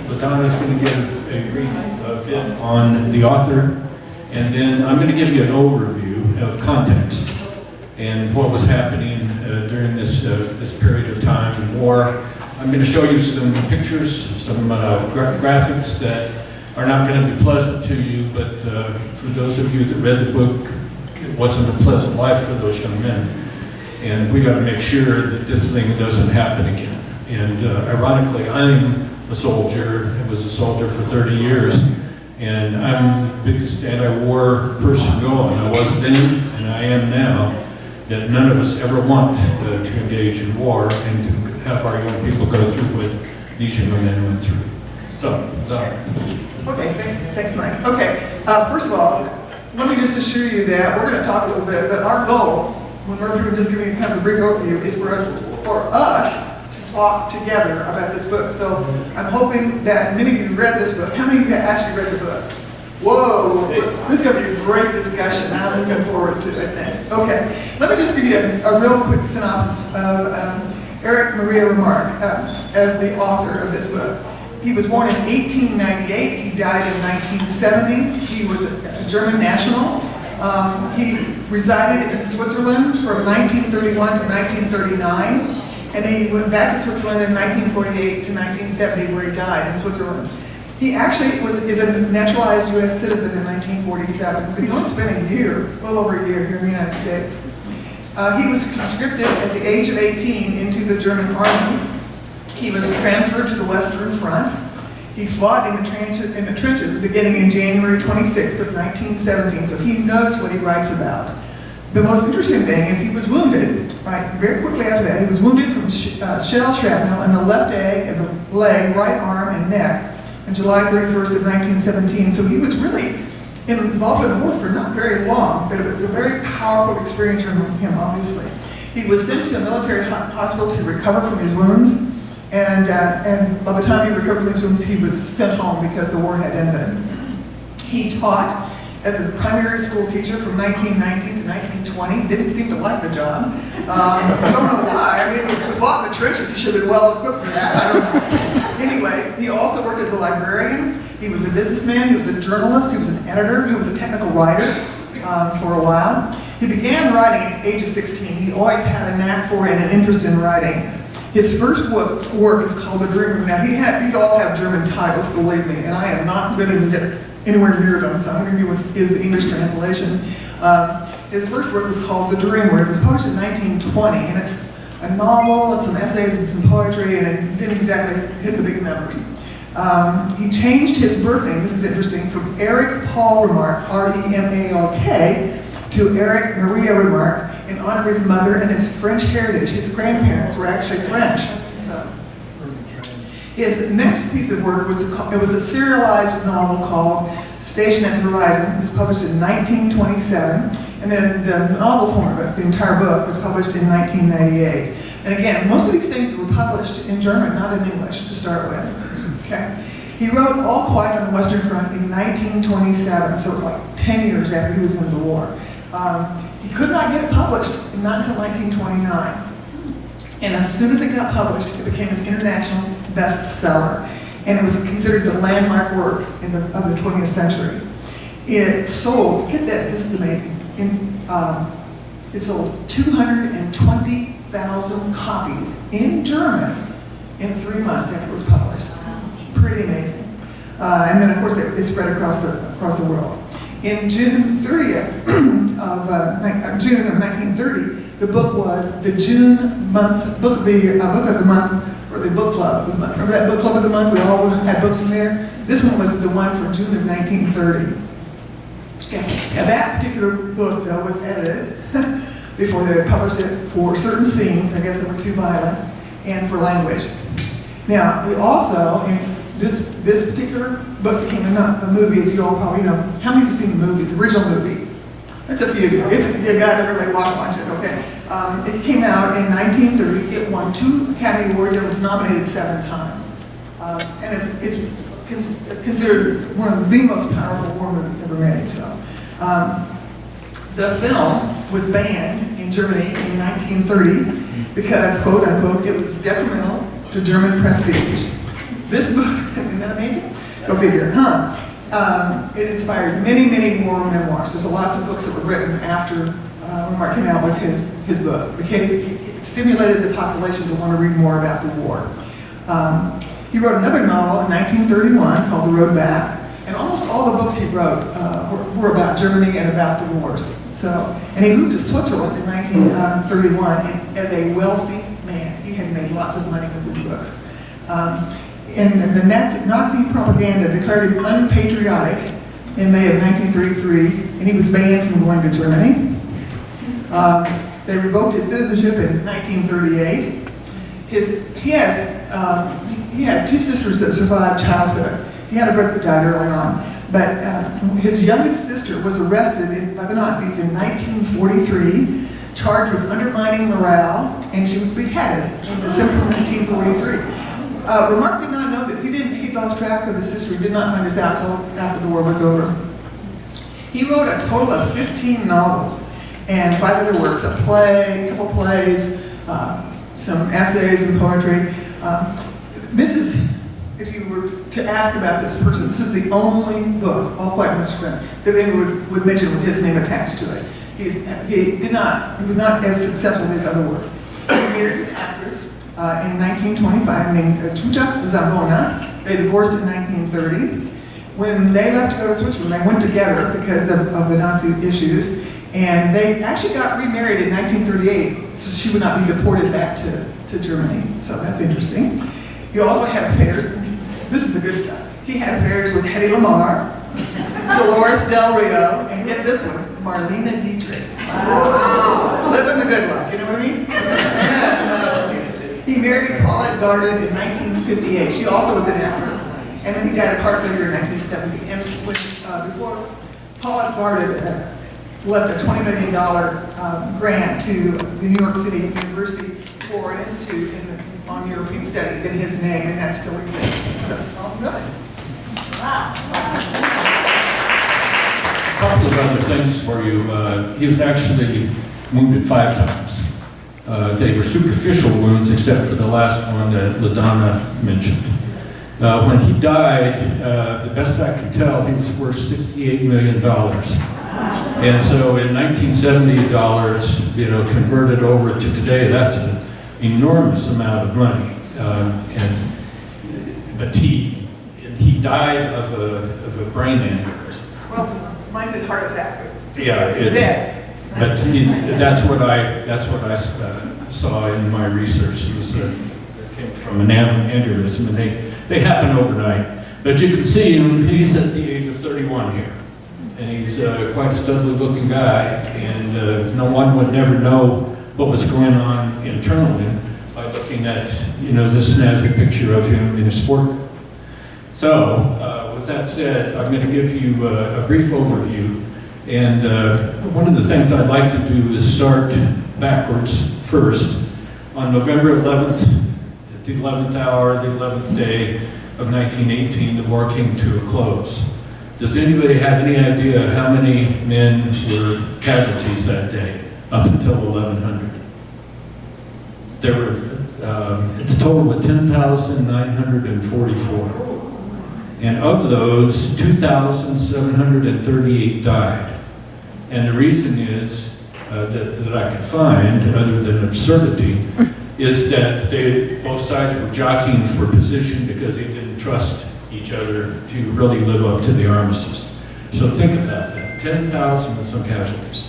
LaDonna's going to give a brief bit on the author, and then I'm going to give you an overview of context and what was happening during this period of time in war. I'm going to show you some pictures, some graphics that are not going to be pleasant to you, but for those of you that read the book, it wasn't a pleasant life for those young men. And we got to make sure that this thing doesn't happen again. And ironically, I'm a soldier. I was a soldier for 30 years. And I'm the biggest anti-war person going. I was then, and I am now, that none of us ever want to engage in war and to have our young people go through what these young men went through. So, Okay, thanks, Mike. Okay, first of all, let me just assure you that we're going to talk a little bit, but our goal, when we're through just giving you kind of a brief overview, is for us to talk together about this book. So I'm hoping that many of you read this book. How many of you actually read the book? Whoa, this is going to be a great discussion. I'm looking forward to it, I think. Okay, let me just give you a real quick synopsis of Erich Maria Remarque as the author of this book. He was born in 1898. He died in 1970. He was a German national. He resided in Switzerland from 1931 to 1939. And then he went back to Switzerland in 1948 to 1970, where he died in Switzerland. He actually is a naturalized U.S. citizen in 1947, but he only spent a year, well over a year, here in the United States. He was conscripted at the age of 18 into the German army. He was transferred to the Western Front. He fought in the trenches beginning in January 26th of 1917, so he knows what he writes about. The most interesting thing is he was wounded, right, very quickly after that. He was wounded from shell shrapnel in the left leg, right arm, and neck on July 31st of 1917. So he was really involved in the war for not very long, but it was a very powerful experience for him, obviously. He was sent to a military hospital to recover from his wounds, and by the time he recovered from his wounds, he was sent home because the war had ended. He taught as a primary school teacher from 1919 to 1920. Didn't seem to like the job. I don't know why. I mean, he fought in the trenches. He should have been well equipped for that. I don't know. Anyway, he also worked as a librarian. He was a businessman. He was a journalist. He was an editor. He was a technical writer for a while. He began writing at the age of 16. He always had a knack for it and an interest in writing. His first work is called The Dream. Now, these all have German titles, believe me, and I am not going to get anywhere near them, so I'm going to give you the English translation. His first work was called The Dream. It was published in 1920, and it's a novel, and some essays, and some poetry, and it didn't exactly hit the big numbers. He changed his birth name, this is interesting, from Erich Paul Remarque, R-E-M-A-R-K, to Erich Maria Remarque, in honor of his mother and his French heritage. His grandparents were actually French. So. His next piece of work was a serialized novel called Station at the Horizon. It was published in 1927, and then the novel form of it, the entire book, was published in 1998. And again, most of these things were published in German, not in English, to start with. Okay. He wrote All Quiet on the Western Front in 1927, so it was like 10 years after he was in the war. He could not get it published, not until 1929. And as soon as it got published, it became an international bestseller. And it was considered the landmark work of the 20th century. It sold, get this is amazing, it sold 220,000 copies in German in 3 months after it was published. Pretty amazing. And then, of course, it spread across the world. In June 30th of 1930, the book was the book of the month for the book club of the month. Remember that book club of the month? We all had books in there. This one was the one for June of 1930. Okay. Now that particular book, though, was edited before they published it for certain scenes, I guess that were too violent, and for language. Now, we also, this particular book became a movie, as you all probably know. How many of you have seen the movie, the original movie? That's a few of you. You got to really watch it, okay? It came out in 1930. It won 2 Academy Awards. It was nominated 7 times. And it's considered one of the most powerful war movies ever made. So, the film was banned in Germany in 1930 because, quote unquote, it was detrimental to German prestige. This book, isn't that amazing? Go figure, huh? It inspired many, many war memoirs. There's lots of books that were written after when Mark came out with his book, because it stimulated the population to want to read more about the war. He wrote another novel in 1931 called The Road Back, and almost all the books he wrote were about Germany and about the wars. So, and he moved to Switzerland in 1931 and as a wealthy man. He had made lots of money with his books. And the Nazi propaganda declared him unpatriotic in May of 1933, and he was banned from going to Germany. They revoked his citizenship in 1938. He had two sisters that survived childhood. He had a brother that died early on, but his youngest sister was arrested by the Nazis in 1943, charged with undermining morale, and she was beheaded in December of 1943. Remarque did not know this. He lost track of his sister. He did not find this out until after the war was over. He wrote a total of 15 novels and 5 other works, a play, a couple plays, some essays and poetry. This is, if you were to ask about this person, this is the only book, All Quiet on the Western Front, that anyone would mention with his name attached to it. He was not as successful as his other work. He married an actress in 1925 named Tuta Zambona. They divorced in 1930. When they left to go to Switzerland, they went together because of the Nazi issues, and they actually got remarried in 1938, so she would not be deported back to Germany. So that's interesting. He also had affairs. This is the good stuff. He had affairs with Hedy Lamarr, Dolores Del Rio, and get this one, Marlene Dietrich. Wow. Living the good life, you know what I mean? And, he married Paulette Garden in 1958. She also was an actress. And then he died of heart failure in 1970. And when, before Paulette Garden left a $20 million grant to the New York City University for an institute on European studies in his name, and that still exists. So, all right. Wow. A couple of other things for you. He was actually wounded 5 times. They were superficial wounds, except for the last one that LaDonna mentioned. When he died, the best I can tell, he was worth $68 million. And so in 1970 dollars, converted over to today, that's an enormous amount of money. But he died of a brain aneurysm. Well, mine's a heart attack. Yeah, it's dead. But that's what I saw in my research. He was came from an aneurysm, and they happen overnight. But you can see him. He's at the age of 31 here, and he's quite a studly-looking guy. And no one would never know what was going on internally by looking at this snazzy picture of him in a sport coat. So, with that said, I'm going to give you a brief overview. And one of the things I'd like to do is start backwards first. On November 11th, at the 11th hour, the 11th day of 1918, the war came to a close. Does anybody have any idea how many men were casualties that day, up until 1100? There were, it's a total of 10,944. And of those, 2,738 died. And the reason is, that I could find, other than absurdity, is that both sides were jockeying for position because they didn't trust each other to really live up to the armistice. So think about that, 10,000 and some casualties.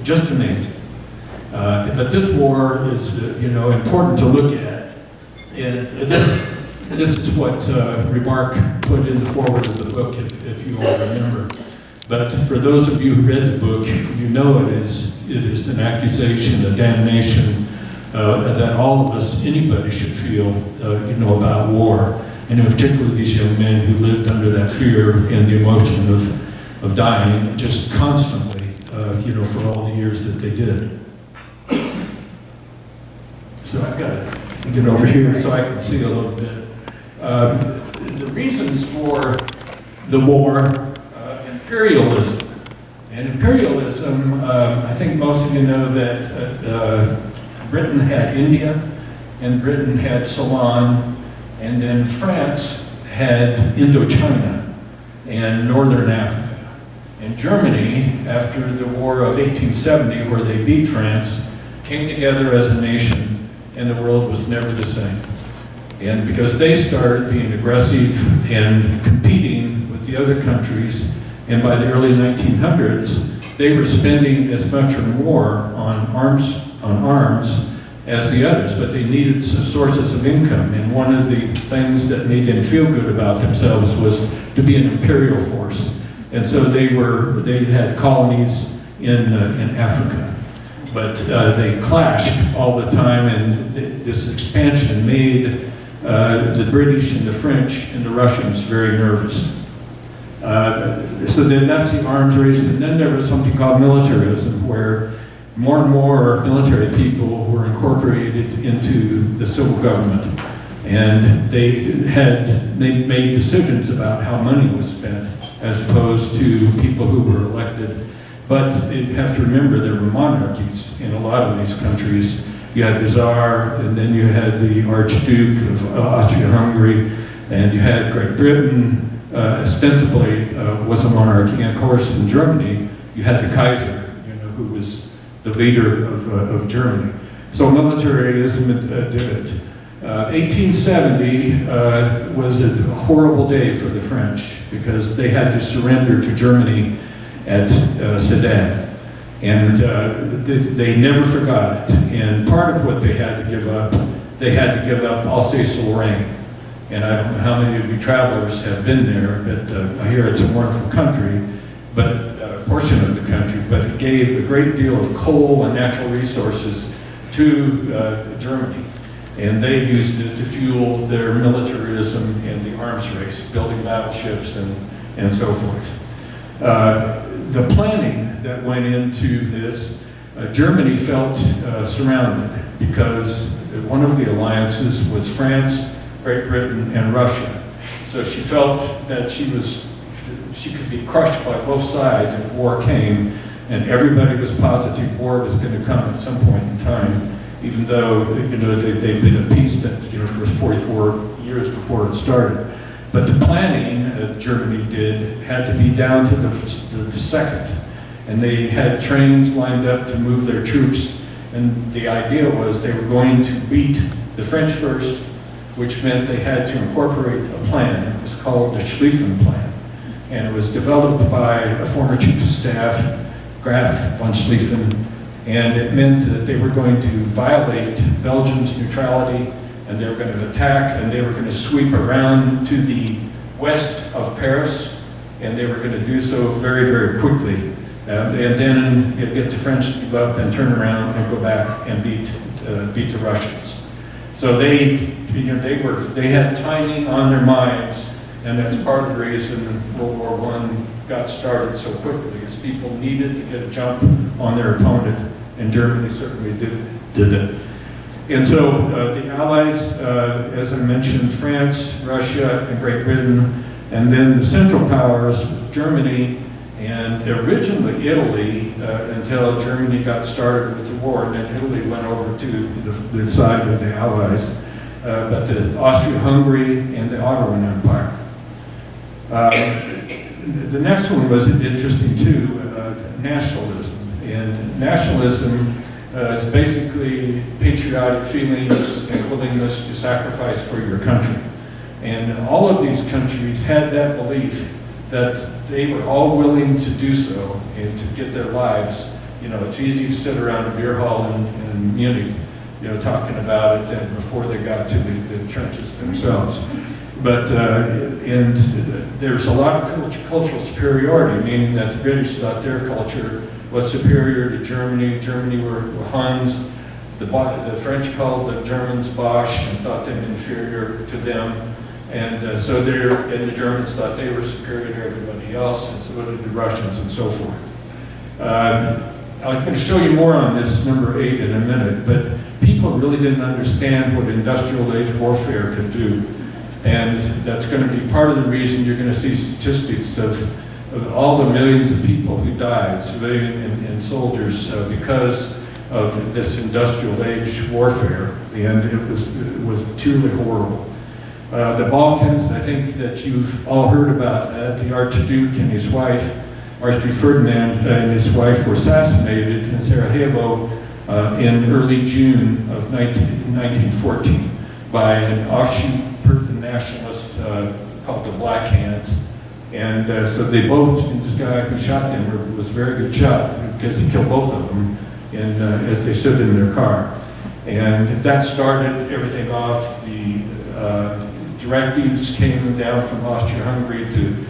Just amazing. But this war is, important to look at. And this is what Remarque put in the foreword of the book, if you all remember. But for those of you who read the book, you know it is an accusation, a damnation that all of us, anybody should feel, about war. And in particular, these young men who lived under that fear and the emotion of dying just constantly, for all the years that they did. So I've got to get over here so I can see a little bit. The reasons for the war, imperialism. And imperialism, I think most of you know that Britain had India, and Britain had Ceylon, and then France had Indochina and Northern Africa. And Germany, after the War of 1870, where they beat France, came together as a nation, and the world was never the same. And because they started being aggressive and competing with the other countries, and by the early 1900s, they were spending as much or more on arms as the others, but they needed some sources of income. And one of the things that made them feel good about themselves was to be an imperial force. And so they had colonies in Africa. But they clashed all the time, and this expansion made the British and the French and the Russians very nervous. So then that's the arms race, and then there was something called militarism, where more and more military people were incorporated into the civil government, and they made decisions about how money was spent, as opposed to people who were elected. But you have to remember there were monarchies in a lot of these countries. You had the Tsar, and then you had the Archduke of Austria-Hungary, and you had Great Britain, ostensibly was a monarchy. And of course, in Germany, you had the Kaiser, who was the leader of Germany. So militarism did it. 1870 was a horrible day for the French because they had to surrender to Germany at Sedan. And they never forgot it. And part of what they had to give up Alsace-Lorraine. And I don't know how many of you travelers have been there, but I hear it's a wonderful country, but a portion of the country, but it gave a great deal of coal and natural resources to Germany. And they used it to fuel their militarism and the arms race, building battleships and so forth. The planning that went into this, Germany felt surrounded because one of the alliances was France, Great Britain, and Russia. So she felt that she could be crushed by both sides if war came, and everybody was positive war was going to come at some point in time, even though they'd been at peace for 44 years before it started. But the planning that Germany did had to be down to the second, and they had trains lined up to move their troops, and the idea was they were going to beat the French first, which meant they had to incorporate a plan. It was called the Schlieffen Plan, and it was developed by a former chief of staff, Graf von Schlieffen, and it meant that they were going to violate Belgium's neutrality, and they were going to attack, and they were going to sweep around to the west of Paris, and they were going to do so very, very quickly. And then get the French to give up and turn around and go back and beat the Russians. So they had timing on their minds, and that's part of the reason World War I got started so quickly, is people needed to get a jump on their opponent, and Germany certainly did it. And so the Allies, as I mentioned, France, Russia, and Great Britain, and then the Central Powers, Germany, and originally Italy, until Germany got started with the war, and then Italy went over to the side of the Allies, but the Austria-Hungary and the Ottoman Empire. The next one was interesting too, nationalism. And nationalism is basically patriotic feelings and willingness to sacrifice for your country. And all of these countries had that belief that they were all willing to do so and to get their lives. It's easy to sit around a beer hall in Munich, talking about it than before they got to the trenches themselves. But and there's a lot of cultural superiority, meaning that the British thought their culture was superior to Germany. Germany were Huns. The French called the Germans Bosch and thought them inferior to them. And so the Germans thought they were superior to everybody else, and so did the Russians and so forth. I'm going to show you more on this number 8 in a minute, but people really didn't understand what industrial age warfare could do. And that's going to be part of the reason you're going to see statistics of all the millions of people who died, civilian and soldiers, because of this industrial age warfare, and it was truly horrible. The Balkans, I think that you've all heard about that. The Archduke and his wife, Archduke Ferdinand and his wife were assassinated in Sarajevo in early June of 1914 by an offshoot Persian nationalist called the Black Hands. And so they both, this guy who shot them was a very good shot because he killed both of them as they stood in their car. And that started everything off. The directives came down from Austria-Hungary to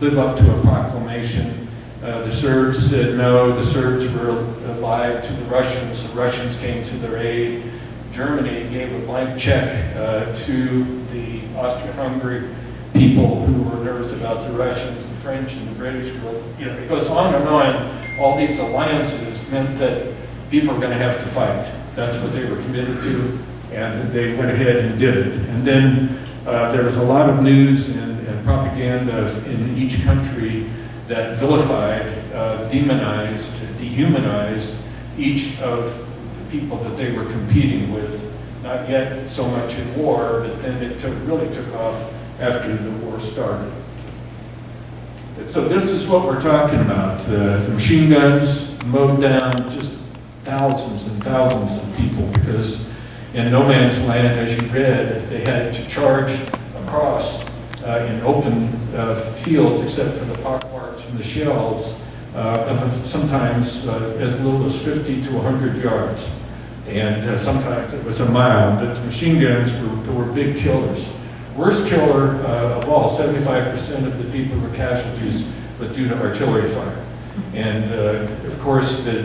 live up to a proclamation. The Serbs said no. The Serbs were allied to the Russians. The Russians came to their aid. Germany gave a blank check to the Austria-Hungary people who were nervous about the Russians. The French and the British were, it goes on and on. All these alliances meant that people were going to have to fight. That's what they were committed to, and they went ahead and did it. And then there was a lot of news and propaganda in each country that vilified, demonized, dehumanized each of the people that they were competing with. Not yet so much in war, but then it really took off after the war started. So this is what we're talking about. The machine guns mowed down just thousands and thousands of people because in no man's land, as you read, they had to charge across in open fields except for the pockmarks from the shells, sometimes as little as 50 to 100 yards. And sometimes it was a mile, but the machine guns were big killers. Worst killer of all, 75% of the people who were casualties was due to artillery fire. And of course, the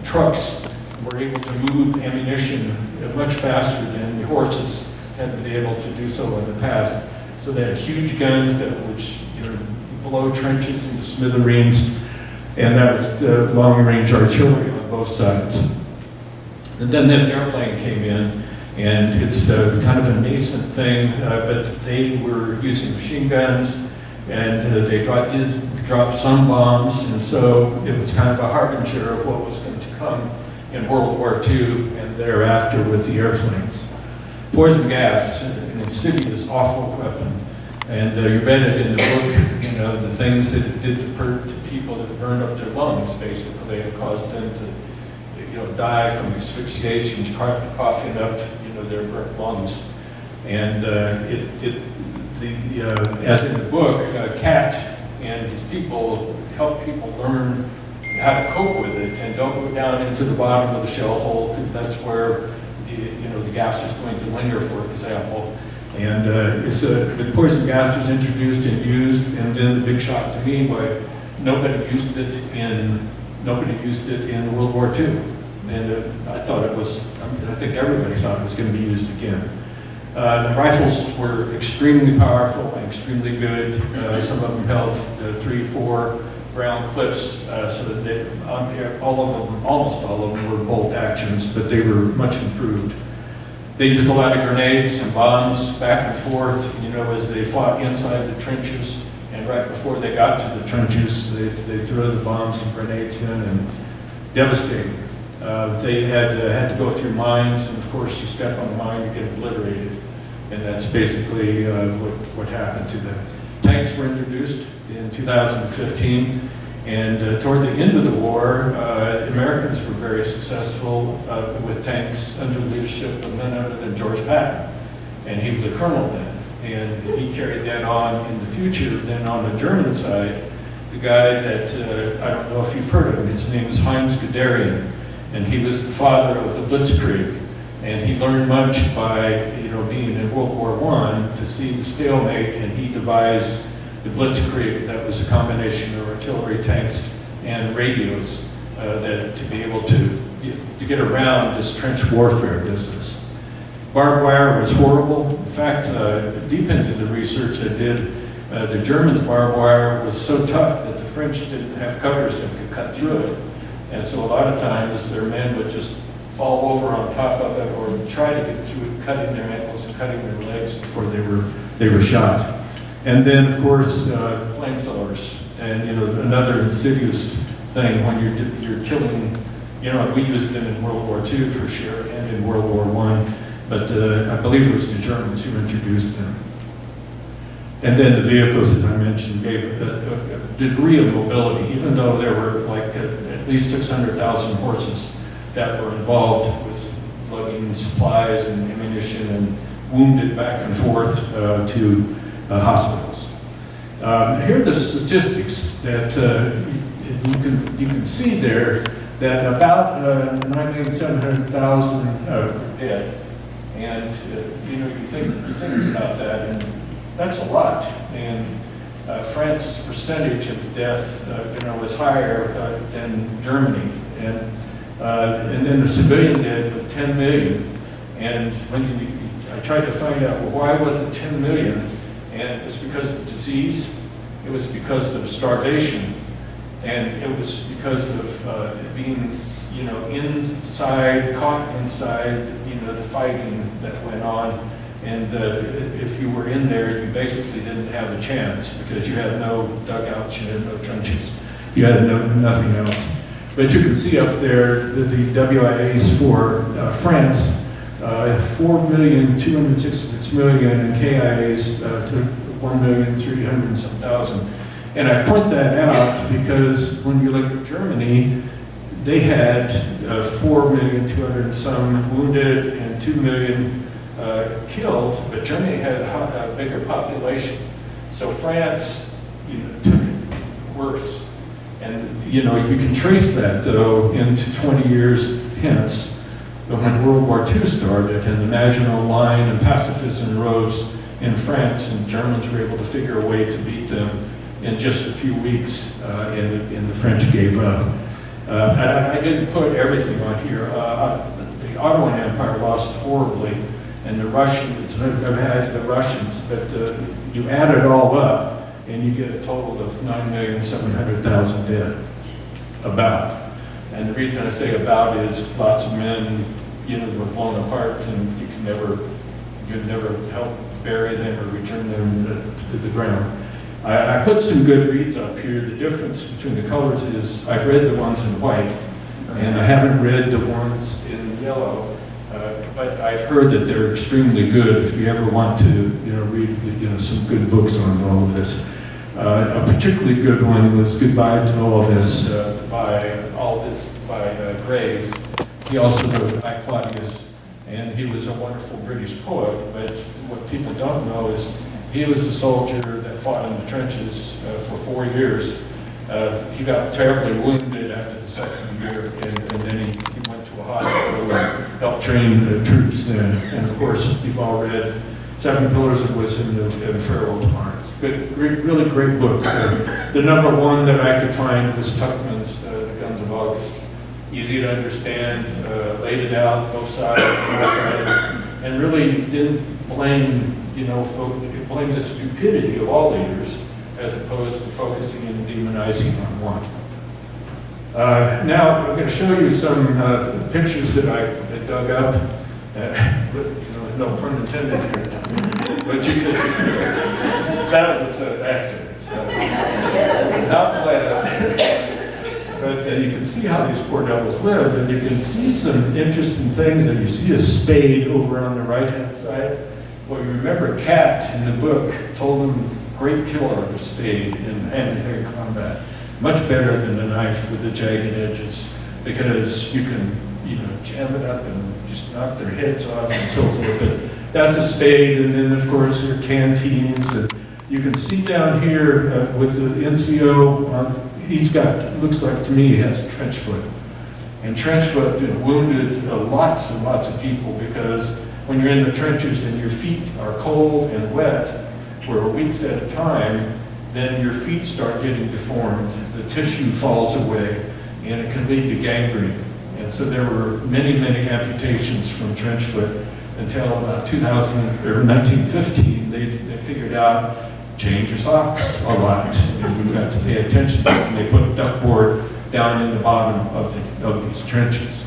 trucks were able to move ammunition much faster than the horses had been able to do so in the past. So they had huge guns that would blow trenches into smithereens, and that was long-range artillery on both sides. And then an airplane came in, and it's kind of a nascent thing, but they were using machine guns, and they dropped some bombs, and so it was kind of a harbinger of what was going to come in World War II and thereafter with the airplanes. Poison gas, an insidious, awful weapon, and you read it in the book, the things that it did to people that burned up their lungs, basically, and caused them to die from asphyxiation, coughing up, their burnt lungs. And as in the book, Cat and his people help people learn how to cope with it and don't go down into the bottom of the shell hole because that's where the gas is going to linger, for example. And the poison gas was introduced and used, and then the big shock to me, why nobody used it in World War II. And I thought it was, I think everybody thought it was going to be used again. The rifles were extremely powerful and extremely good. Some of them held 3-4 round clips, so that almost all of them were bolt actions, but they were much improved. They used a lot of grenades and bombs back and forth, as they fought inside the trenches. And right before they got to the trenches, they threw the bombs and grenades in and devastating. They had to go through mines, and of course you step on a mine, you get obliterated. And that's basically what happened to them. Tanks were introduced in 2015, and toward the end of the war, Americans were very successful with tanks under the leadership of none other than George Patton. And he was a colonel then, and he carried that on in the future. Then on the German side, the guy that, I don't know if you've heard of him, his name is Heinz Guderian. And he was the father of the Blitzkrieg, and he learned much by being in World War I to see the stalemate, and he devised the Blitzkrieg that was a combination of artillery, tanks, and radios to be able to get around this trench warfare business. Barbed wire was horrible. In fact, deep into the research I did, the Germans' barbed wire was so tough that the French didn't have cutters that could cut through it. And so a lot of times their men would just fall over on top of it or try to get through it, cutting their ankles and cutting their legs before they were shot. And then, of course, flamethrowers, and another insidious thing when you're killing. We used them in World War II for sure, and in World War I. but I believe it was the Germans who introduced them. And then the vehicles, as I mentioned, gave a degree of mobility, even though there were like at least 600,000 horses that were involved with lugging supplies and ammunition and wounded back and forth to hospitals. Here are the statistics that you can see there, that about 9,700,000 are dead. And you think about that, and that's a lot. And France's percentage of death, was higher than Germany, and then the civilian dead with 10 million. And I tried to find out, well, why was it 10 million? And it was because of disease, it was because of starvation, and it was because of being, inside, caught inside, the fighting that went on. And if you were in there, you basically didn't have a chance because you had no dugouts, you had no trenches, you had nothing else. But you can see up there that the WIAs for France, 4,266,000, and KIAs, 1,300,000. And I point that out because when you look at Germany, they had 4,200,000 and some wounded and 2 million killed, but Germany had a bigger population. So France, took it worse. And, you can trace that, though, into 20 years hence, when World War II started and the Maginot Line and pacifism rose in France, and Germans were able to figure a way to beat them in just a few weeks, and the French gave up. I didn't put everything on here. The Ottoman Empire lost horribly, and the Russians, but you add it all up, and you get a total of 9,700,000 dead, about. And the reason I say about is lots of men, were blown apart, and you could never help bury them or return them to the ground. I put some good reads up here. The difference between the colors is I've read the ones in white, and I haven't read the ones in yellow. But I've heard that they're extremely good if you ever want to, read, some good books on all of this. A particularly good one was Goodbye to All This by Graves. He also wrote I, Claudius, and he was a wonderful British poet, but what people don't know is he was a soldier that fought in the trenches for 4 years. He got terribly wounded after the second year, and then he went to a hospital and helped train the troops then. And of course, you've all read Seven Pillars of Wisdom and Farewell to Mars. Really great books. The number one that I could find was Tuckman's The Guns of August. Easy to understand, laid it out, both sides, and really didn't blame, blame the stupidity of all leaders as opposed to focusing and demonizing on one. Now, I'm going to show you some pictures that I dug up. No pun intended here. But you could, that was an accident. So. Not planned. But you can see how these poor devils live, and you can see some interesting things. And you see a spade over on the right-hand side. Well, you remember Cat in the book told him, great killer of the spade in hand-to-hand combat. Much better than the knife with the jagged edges, because you can, jam it up and just knock their heads off and so forth. But that's a spade, and then of course there are canteens. And you can see down here with the NCO, he's got, looks like to me, he has trench foot. And trench foot wounded lots and lots of people, because when you're in the trenches and your feet are cold and wet for weeks at a time, then your feet start getting deformed, the tissue falls away, and it can lead to gangrene. And so there were many, many amputations from trench foot until about 1915, they figured out, change your socks a lot, and you've got to pay attention. And they put duckboard down in the bottom of these trenches.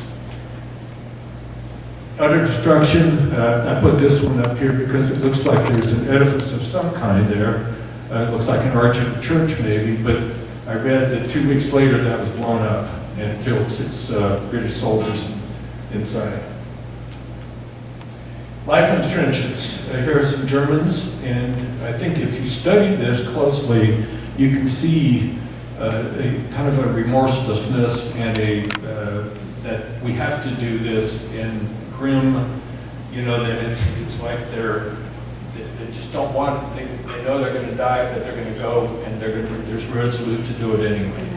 Utter destruction, I put this one up here because it looks like there's an edifice of some kind there. It looks like an arch of a church maybe, but I read that 2 weeks later that was blown up and killed 6 British soldiers inside. Life in the trenches. Here are some Germans, and I think if you study this closely, you can see a kind of a remorselessness and that we have to do this in grim, that it's like they just don't want it. They know they're going to die, but they're going to go, and they're resolute to do it anyway.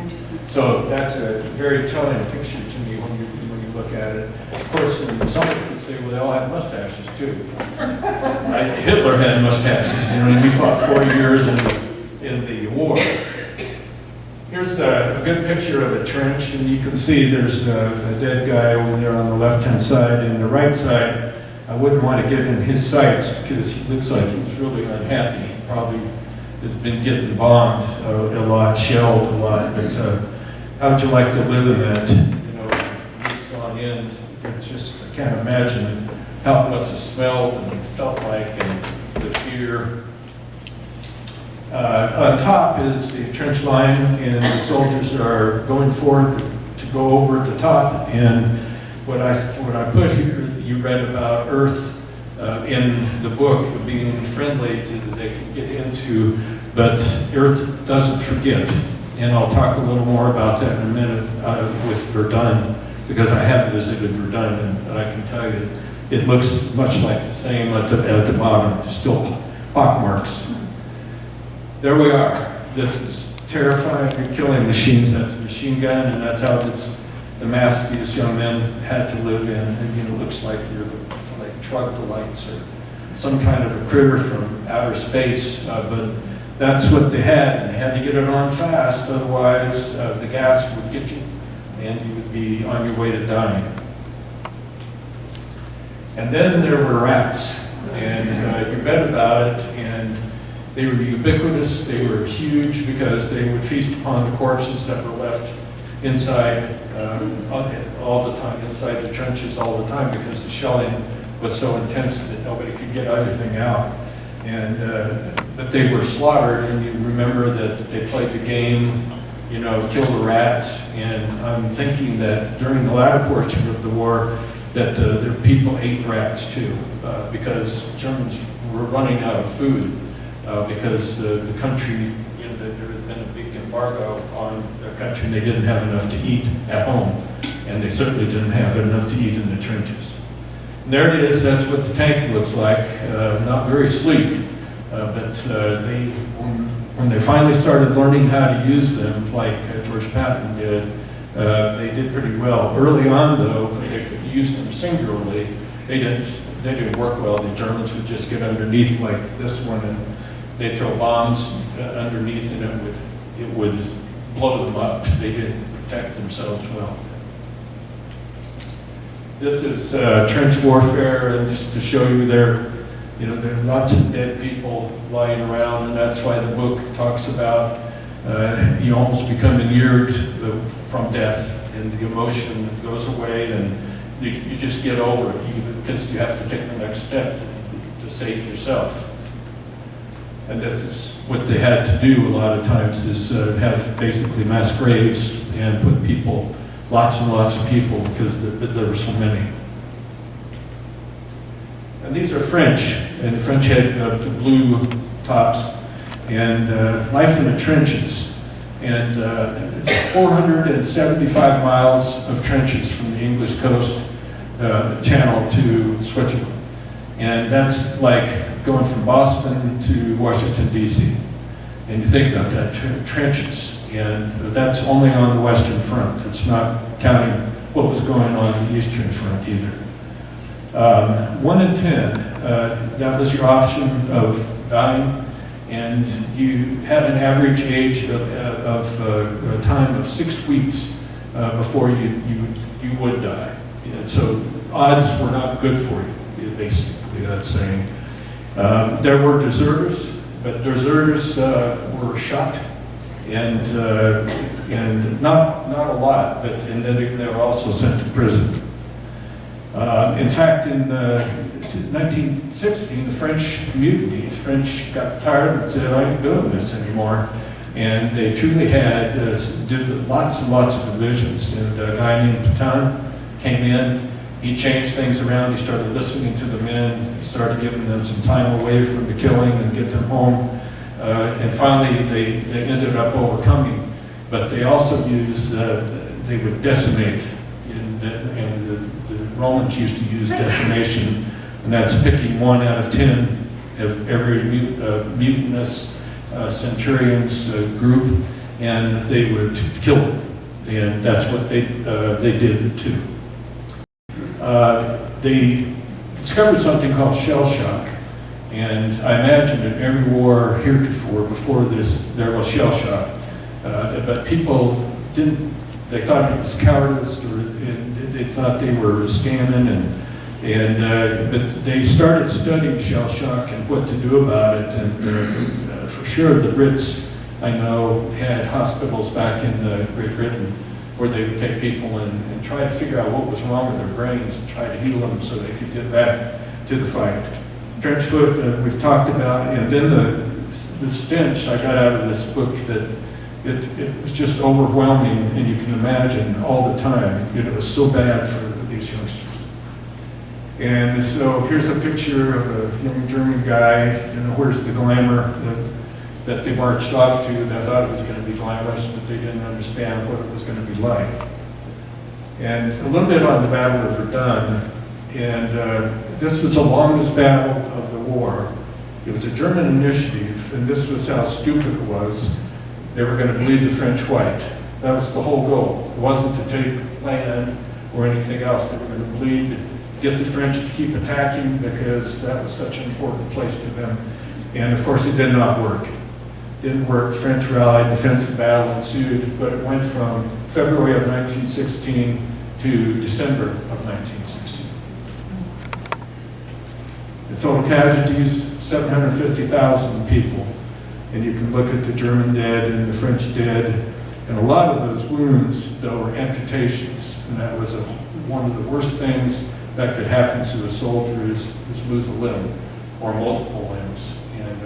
So that's a very telling picture to me when you look at it. Of course, some people would say, well, they all have mustaches too. Hitler had mustaches. He fought 4 years in the war. Here's a good picture of a trench, and you can see there's the dead guy over there on the left-hand side. And the right side, I wouldn't want to get in his sights because he looks like he's really unhappy. He probably has been getting bombed a lot, shelled a lot. But how would you like to live in that? This on end, it's just, I can't imagine how it must have smelled and felt like, and the fear. On top is the trench line, and the soldiers are going forward to go over at the top. And what I put here is that you read about Earth in the book being friendly to that they can get into, but Earth doesn't forget. And I'll talk a little more about that in a minute with Verdun, because I have visited Verdun, and I can tell you it looks much like the same at the bottom. There's still pockmarks. There we are. This is terrifying. You're killing machines. That's a machine gun, and that's how the mask these young men had to live in. And it looks like you're like troglodytes or some kind of a critter from outer space, but that's what they had, and they had to get it on fast, otherwise the gas would get you, and you would be on your way to dying. And then there were rats, and you read about it, and they were ubiquitous. They were huge because they would feast upon the corpses that were left inside all the time, inside the trenches all the time, because the shelling was so intense that nobody could get everything out. And but they were slaughtered, and you remember that they played the game, of kill the rat. And I'm thinking that during the latter portion of the war, that their people ate rats too, because Germans were running out of food. Because the country, there had been a big embargo on their country, and they didn't have enough to eat at home, and they certainly didn't have enough to eat in the trenches. And there it is. That's what the tank looks like. Not very sleek, but when they finally started learning how to use them, like George Patton did, they did pretty well. Early on, though, they used them singularly. They didn't work well. The Germans would just get underneath like this one, and they'd throw bombs underneath, and it would blow them up. They didn't protect themselves well. This is trench warfare, and just to show you there are lots of dead people lying around, and that's why the book talks about you almost become inured from death, and the emotion goes away, and you just get over it because you have to take the next step to save yourself. And this is what they had to do a lot of times, is have basically mass graves and put people, lots and lots of people, because there were so many. And these are French, and the French had the blue tops, and life in the trenches. And it's 475 miles of trenches from the English coast channel to Switzerland. And that's like going from Boston to Washington, D.C. And you think about that, trenches. And that's only on the Western Front. It's not counting what was going on the Eastern Front either. 1 in 10, that was your option of dying. And you had an average age of a time of 6 weeks before you would die. And so odds were not good for you, basically, that's saying. There were deserters, but deserters were shot, and not a lot, and then they were also sent to prison. In fact, in 1916, the French mutiny, the French got tired and said, I ain't doing this anymore. And they truly did lots and lots of divisions. And a guy named Pétain came in. he changed things around. He started listening to the men. He started giving them some time away from the killing and get them home. And finally, they ended up overcoming. But they also used, they would decimate, and the Romans used to use decimation, and that's picking 1 out of 10 of every mutinous centurion's group, and they would kill them. And that's what they did too. They discovered something called shell shock. And I imagine in every war heretofore, before this, there was shell shock. But people didn't, they thought it was cowardice, or they thought they were scamming, but they started studying shell shock and what to do about it. And for sure, the Brits, I know, had hospitals back in Great Britain where they would take people and try to figure out what was wrong with their brains and try to heal them so they could get back to the fight. Trench foot, we've talked about, and then the stench I got out of this book, that it was just overwhelming, and you can imagine all the time. It was so bad for these youngsters. And so here's a picture of a young German guy. Where's the glamour that they marched off to? They thought it was going to be glamorous, but they didn't understand what it was going to be like. And a little bit on the Battle of Verdun. And this was the longest battle of the war. It was a German initiative, and this was how stupid it was. They were going to bleed the French white. That was the whole goal. It wasn't to take land or anything else. They were going to bleed, get the French to keep attacking, because that was such an important place to them. And of course, it did not work. Didn't work. French rallied, defensive battle ensued, but it went from February of 1916 to December of 1916. The total casualties, 750,000 people. And you can look at the German dead and the French dead. And a lot of those wounds, though, were amputations. And that was one of the worst things that could happen to a soldier is lose a limb or multiple limbs. And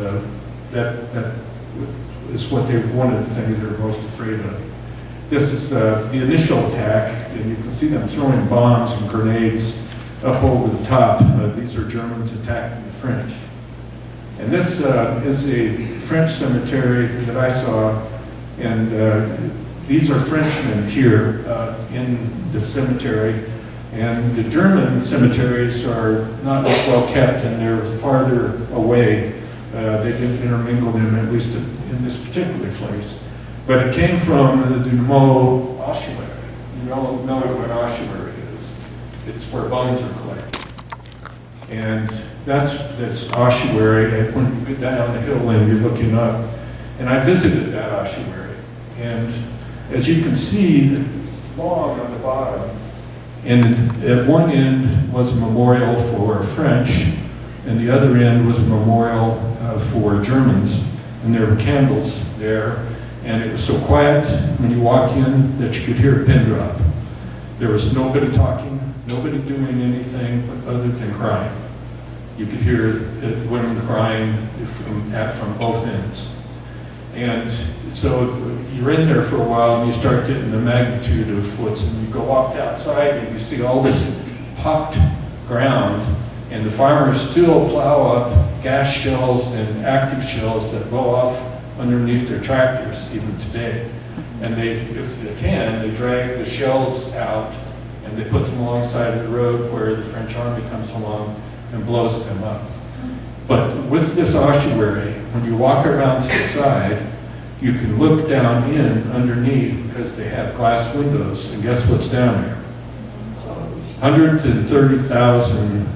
that is what one of the things they were most afraid of. This is the initial attack, and you can see them throwing bombs and grenades up over the top. These are Germans attacking the French. And this is a French cemetery that I saw, and these are Frenchmen here in the cemetery. And the German cemeteries are not as well kept, and they're farther away. They didn't intermingle them, at least in this particular place. But it came from the Dumont ossuary. You know what an ossuary is. It's where bones are collected. And that's this ossuary, and when you get down the hill and you're looking up, and I visited that ossuary. And as you can see, it's long on the bottom. And at one end was a memorial for French, and the other end was a memorial for Germans. And there were candles there, and it was so quiet when you walk in that you could hear a pin drop. There was nobody talking, nobody doing anything other than crying. You could hear women crying from both ends. And so you're in there for a while, and you start getting the magnitude of what's, and you go walk outside and you see all this pocked ground, and the farmers still plow up gas shells and active shells that blow off underneath their tractors even today. And they, if they can, they drag the shells out and they put them alongside of the road where the French army comes along and blows them up. But with this ossuary, when you walk around to the side, you can look down in underneath because they have glass windows, and guess what's down there? 130,000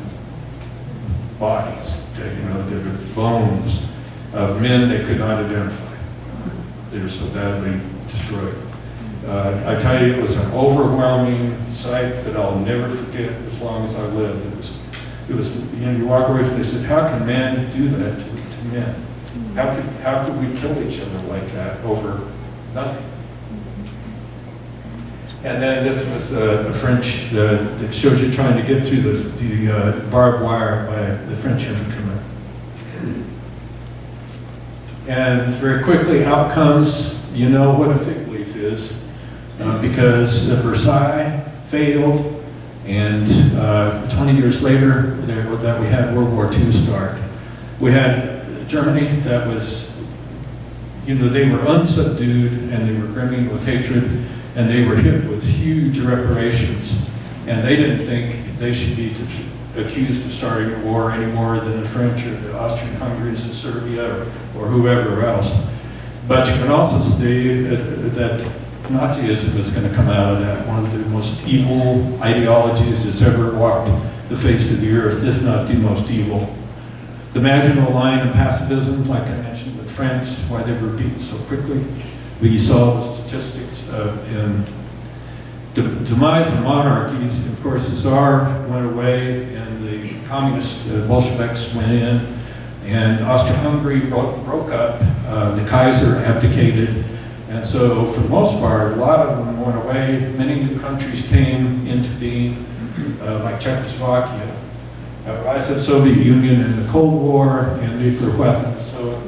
bodies, there were bones of men they could not identify. They were so badly destroyed. I tell you, it was an overwhelming sight that I'll never forget as long as I live. It was, you walk away from this, they said, how can man do that to men? How could we kill each other like that over nothing? And then this was a French, that shows you trying to get through the barbed wire by the French infantrymen. And very quickly, out comes, you know what a fig leaf is, because Versailles failed, And 20 years later, that we had World War II start. We had Germany that was, they were unsubdued and they were brimming with hatred, and they were hit with huge reparations. And they didn't think they should be accused of starting a war any more than the French or the Austrian-Hungaries in Serbia or whoever else. But you can also see that Nazism is going to come out of that, one of the most evil ideologies that's ever walked the face of the earth, if not the most evil. The Maginot Line and pacifism, like I mentioned with France, why they were beaten so quickly. We saw the statistics in the demise of monarchies. Of course, the Tsar went away and the communist Bolsheviks went in, and Austria-Hungary broke up. The Kaiser abdicated. And so, for the most part, a lot of them went away. Many new countries came into being, like Czechoslovakia, rise of the Soviet Union in the Cold War and nuclear weapons. So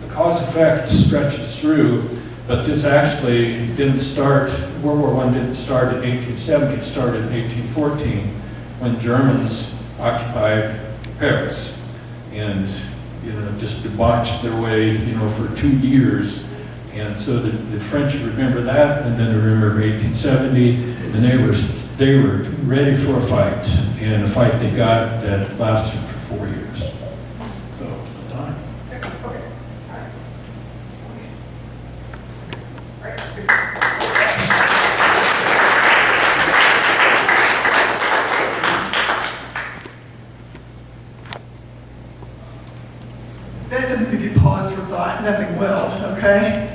the cause-effect stretches through, but this actually didn't start, World War I didn't start in 1870, it started in 1814 when Germans occupied Paris and just debauched their way for 2 years. And so the French remember that, and then they remember 1870, and they were ready for a fight, and a fight they got that lasted for 4 years. So, time. Okay. All right. That doesn't give you pause for thought. Nothing will. Okay.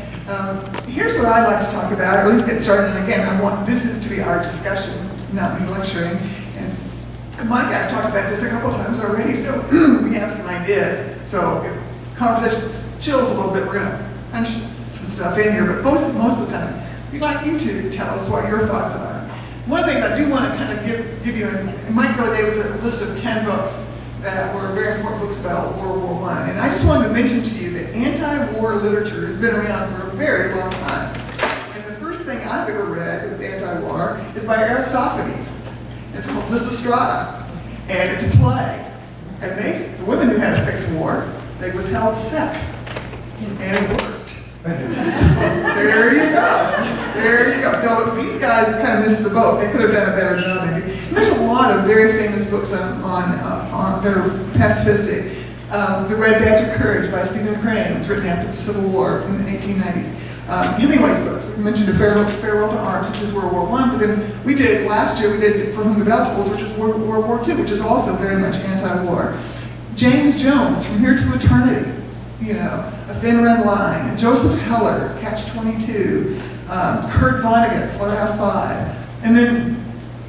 Here's what I'd like to talk about, or at least get started. And again, this is to be our discussion, not me lecturing. And Mike and I have talked about this a couple of times already, so we have some ideas. So if conversation chills a little bit, we're going to punch some stuff in here. But most of the time, we'd like you to tell us what your thoughts are. One of the things I do want to kind of give you, and Mike really gave us a list of 10 books that were very important books about World War I. And I just wanted to mention to you that anti-war literature has been around for a very long time. And the first thing I've ever read that was anti-war is by Aristophanes. It's called Lysistrata, and it's a play. And the women knew how to fix war. They withheld sex, and it worked. So there you go. There you go. So these guys kind of missed the boat. They could have done a better job, maybe. And there's a lot of very famous books that are pacifistic. The Red Badge of Courage by Stephen Crane was written after the Civil War in the 1890s. Hemingway's books. We mentioned A Farewell to Arms, which is World War I, but then last year we did From the Bell Tolls, which is World War II, which is also very much anti-war. James Jones, From Here to Eternity, A Thin Red Line, and Joseph Heller, Catch-22, Kurt Vonnegut, Slaughterhouse-Five. And then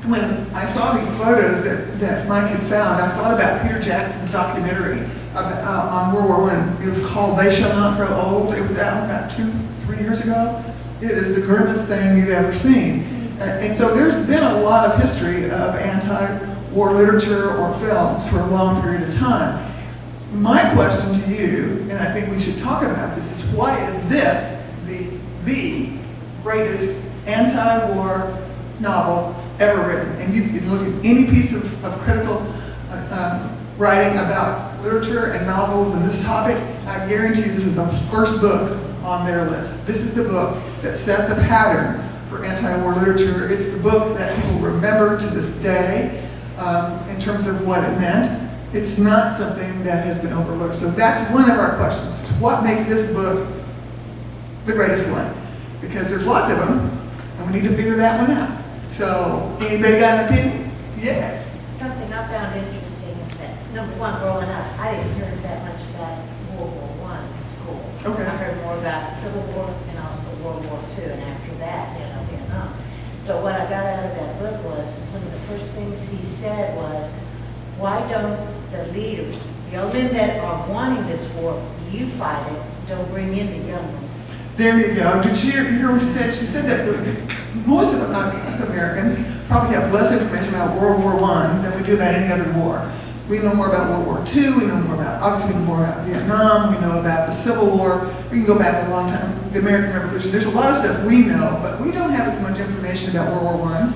when I saw these photos that Mike had found, I thought about Peter Jackson's documentary on World War I. It was called They Shall Not Grow Old. It was out about 2-3 years ago. It is the grimmest thing you've ever seen. And so there's been a lot of history of anti-war literature or films for a long period of time. My question to you, and I think we should talk about this, is why is this the greatest anti-war novel ever written? And you can look at any piece of critical writing about literature and novels and this topic, I guarantee you this is the first book on their list. This is the book that sets a pattern for anti-war literature. It's the book that people remember to this day in terms of what it meant. It's not something that has been overlooked. So that's one of our questions. What makes this book the greatest one? Because there's lots of them, and we need to figure that one out. So, anybody got an opinion? Yes. Something I found interesting is that, number one, growing up, I didn't hear that much about World War I in school. Okay. I heard more about the Civil War and also World War II, and after that, Vietnam. But what I got out of that book was, some of the first things he said was, why don't the leaders, the young men that are wanting this war, you fight it, don't bring in the young ones. There you go. Did you hear what she said? She said that most of us Americans probably have less information about World War I than we do about any other war. We know more about World War II, we know more about, obviously we know more about Vietnam, we know about the Civil War, we can go back a long time, the American Revolution. There's a lot of stuff we know, but we don't have as much information about World War I.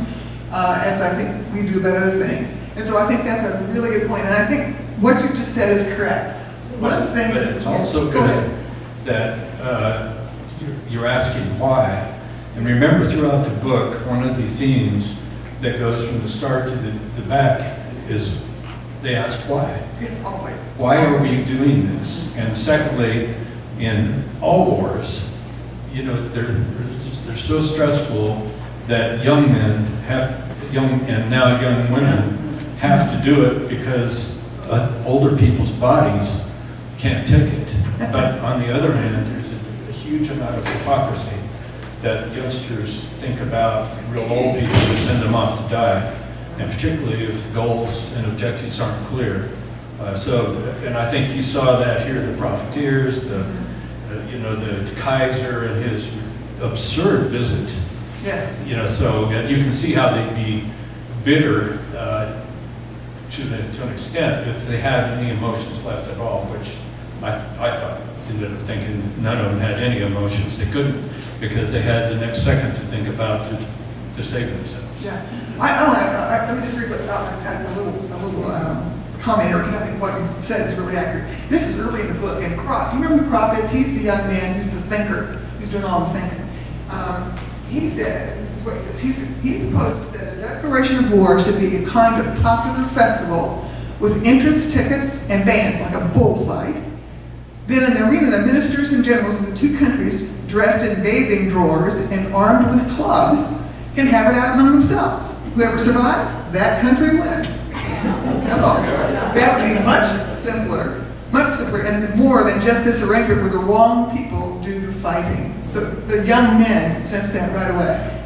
as I think we do about other things. And so I think that's a really good point. And I think what you just said is correct. One of the things. But it's also Go good ahead. that you're asking why. And remember, throughout the book, one of the themes that goes from the start to the back is they ask why. Yes, always. Why are we doing this? And secondly, in all wars, you know, they're so stressful that young men and now young women have to do it because older people's bodies can't take it. But on the other hand, there's a huge amount of hypocrisy that youngsters think about real old people who send them off to die, and particularly if the goals and objectives aren't clear. And I think you saw that here, the profiteers, the Kaiser and his absurd visit. Yes. You know, so you can see how they'd be bitter to an extent if they had any emotions left at all, which I thought, ended up thinking none of them had any emotions. They couldn't, because they had the next second to think about to save themselves. Yeah. Let me just read a little comment here, because I think what you said is really accurate. This is early in the book, and Kropp, do you remember who Kropp is? He's the young man who's the thinker, who's doing all the thinking. He says, this is what he says, he proposed that a declaration of war should be a kind of popular festival with entrance tickets and bands, like a bullfight. Then in the arena, the ministers and generals of the two countries, dressed in bathing drawers and armed with clubs, can have it out among themselves. Whoever survives, that country wins. Come on. That would be much simpler, and more than just this arrangement where the wrong people do the fighting. So the young men sense that right away.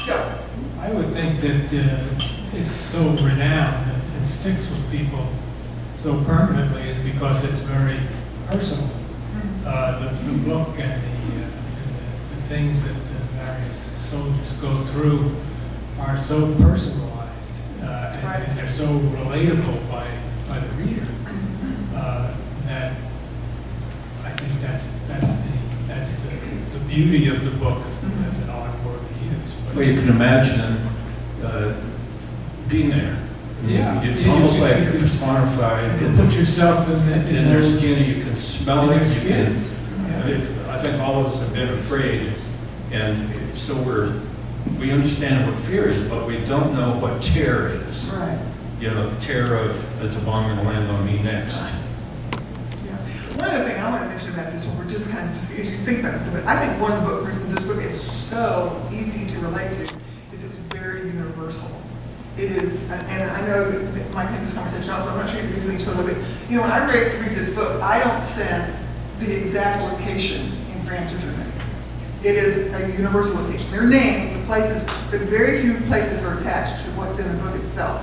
Joe. I would think that it's so renowned and sticks with people so permanently is because it's very personal. The book and the things that the various soldiers go through are so personalized and they're so relatable by the reader that I think that's the beauty of the book. That's an odd word to use. But Well, you can imagine being there. Yeah. It's almost like you're personified. you can put yourself in In their skin, you can smell in it. their You can, skin. I think all of us have been afraid, and so we understand what fear is, but we don't know what terror is. Right. You know, terror of, there's a bomb going to land on me next. Yeah. One other thing I want to mention about this one, we're just kind of just as you think about this, but I think one of the reasons this book is so easy to relate to is it's very universal. It is, and I know that Mike had this conversation also, I'm not sure you agree with each other, but you know, when I read this book, I don't sense the exact location in France or Germany. It is a universal location. There are names of places, but very few places are attached to what's in the book itself.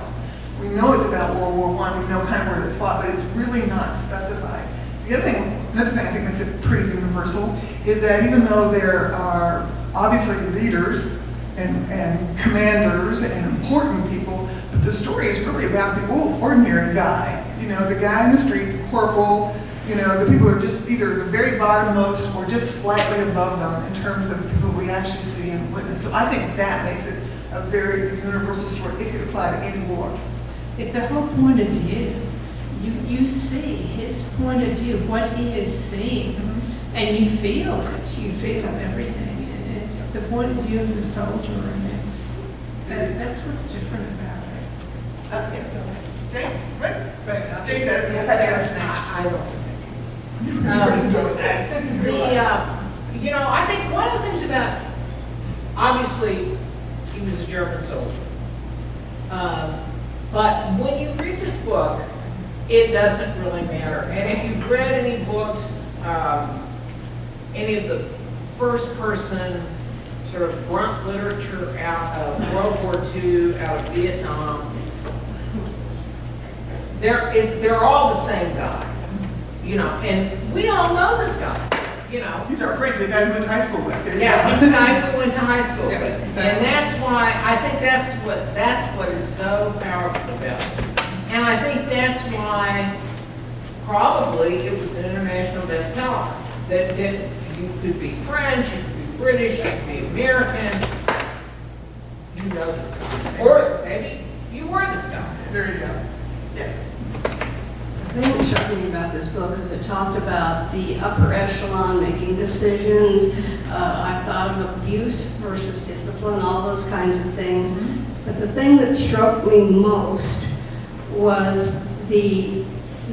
We know it's about World War I, we know kind of where it's fought, but it's really not specified. Another thing I think makes it pretty universal is that even though there are obviously leaders and commanders and important people, but the story is really about the ordinary guy. You know, the guy in the street, the corporal, you know, the people who are just either the very bottommost or just slightly above them in terms of the people we actually see and witness. So I think that makes it a very universal story. It could apply to any war. It's the whole point of view. You see his point of view, what he has seen, and you feel it. You feel everything. And it's the point of view of the soldier, and that's what's different about it. Yes, go ahead. Jane, right? Jane Yeah, said, that's- next. I don't think You know, I think one of the things about, obviously, he was a German soldier. But when you read this book, it doesn't really matter. And if you've read any books, any of the first person sort of grunt literature out of World War II, out of Vietnam, they're all the same guy, you know, and we all know this guy, you know. These are friends, the guy we went to high school with. There you Yeah, go. he's the guy we went to high school Yeah, with. exactly. And that's why, I think that's what is so powerful about this. And I think that's why probably it was an international bestseller. That you could be French, you could be British, you could be American. you know the Scott. Or maybe you were the Scott. There you go. Yes. The thing that struck me about this book is it talked about the upper echelon making decisions. I thought of abuse versus discipline, all those kinds of things. But the thing that struck me most was the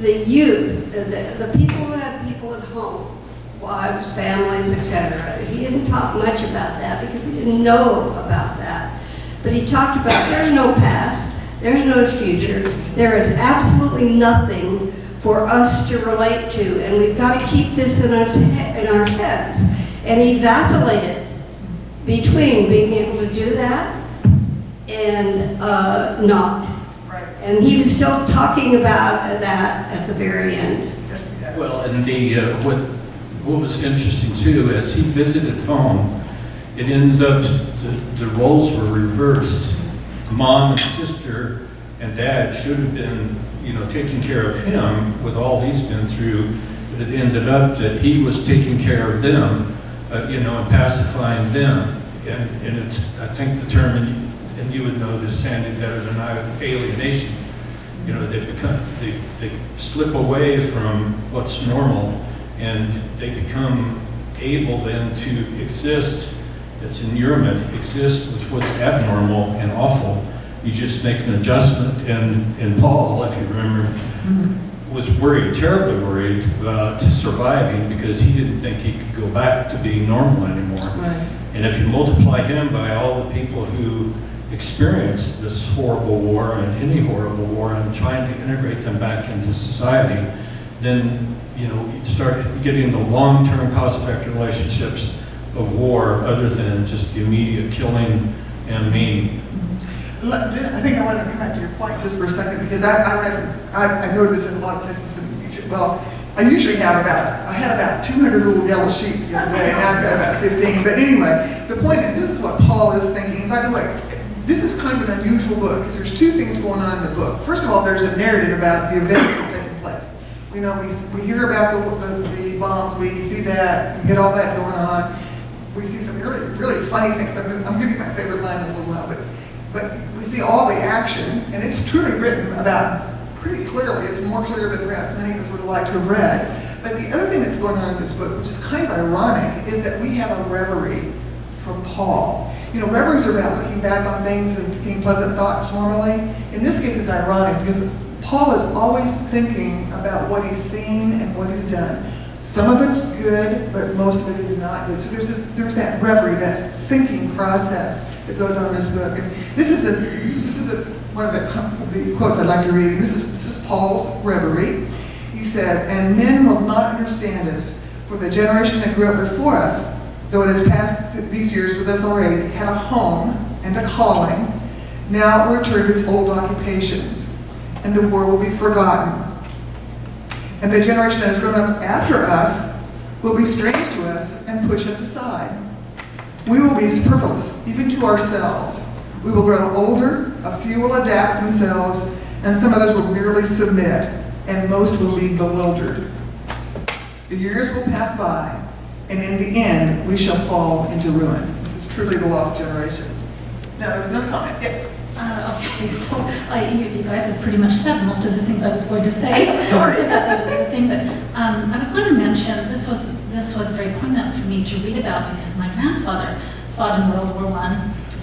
youth, the people who had people at home, wives, families, etc. He didn't talk much about that because he didn't know about that. But he talked about there's no past, there's no future, there is absolutely nothing for us to relate to, and we've got to keep this in our heads. And he vacillated between being able to do that and not. Right. And he was still talking about that at the very end. Yes, yes. Well, and what was interesting too, as he visited home, it ends up the roles were reversed. Mom and sister and dad should have been, taking care of him with all he's been through, but it ended up that he was taking care of them, and pacifying them. And it's, I think the term, and you would know this, Sandy, better than I, alienation. They slip away from what's normal, and they become able then to exist. It's inurement, exist with what's abnormal and awful. You just make an adjustment, and Paul, if you remember, was worried, terribly worried about surviving because he didn't think he could go back to being normal anymore. Right. And if you multiply him by all the people who experienced this horrible war and any horrible war and trying to integrate them back into society, then you start getting the long-term cause-effect relationships of war other than just the immediate killing and maiming. I think I want to come back to your point just for a second, because I noticed this in a lot of places in the future. Well, I usually had about 200 little yellow sheets the other day, and I've got about 15. But anyway, the point is, this is what Paul is thinking. And by the way, this is kind of an unusual book, because there's two things going on in the book. First of all, there's a narrative about the events that are taking place. We hear about the bombs, we see that, we get all that going on. We see some really, really funny things. I'm giving you my favorite line in a little while, but we see all the action, and it's truly written about pretty clearly. It's more clear than perhaps many of us would like to have read. But the other thing that's going on in this book, which is kind of ironic, is that we have a reverie from Paul. Reveries are about looking back on things and thinking pleasant thoughts normally. In this case, it's ironic because Paul is always thinking about what he's seen and what he's done. Some of it's good, but most of it is not good. So there's that reverie, that thinking process that goes on in this book. And this is one of the quotes I'd like to read. And this is Paul's reverie. He says, "And men will not understand us, for the generation that grew up before us, though it has passed these years with us already, had a home and a calling. Now it will return to its old occupations, and the war will be forgotten. And the generation that has grown up after us will be strange to us and push us aside. We will be superfluous, even to ourselves. We will grow older, a few will adapt themselves, and some others will merely submit, and most will be bewildered. The years will pass by, and in the end, we shall fall into ruin." This is truly the lost generation. Now, there's another comment. Yes? Okay, so you guys have pretty much said most of the things I was going to say. Sorry about the thing, but I was going to mention this was very poignant for me to read about because my grandfather fought in World War I,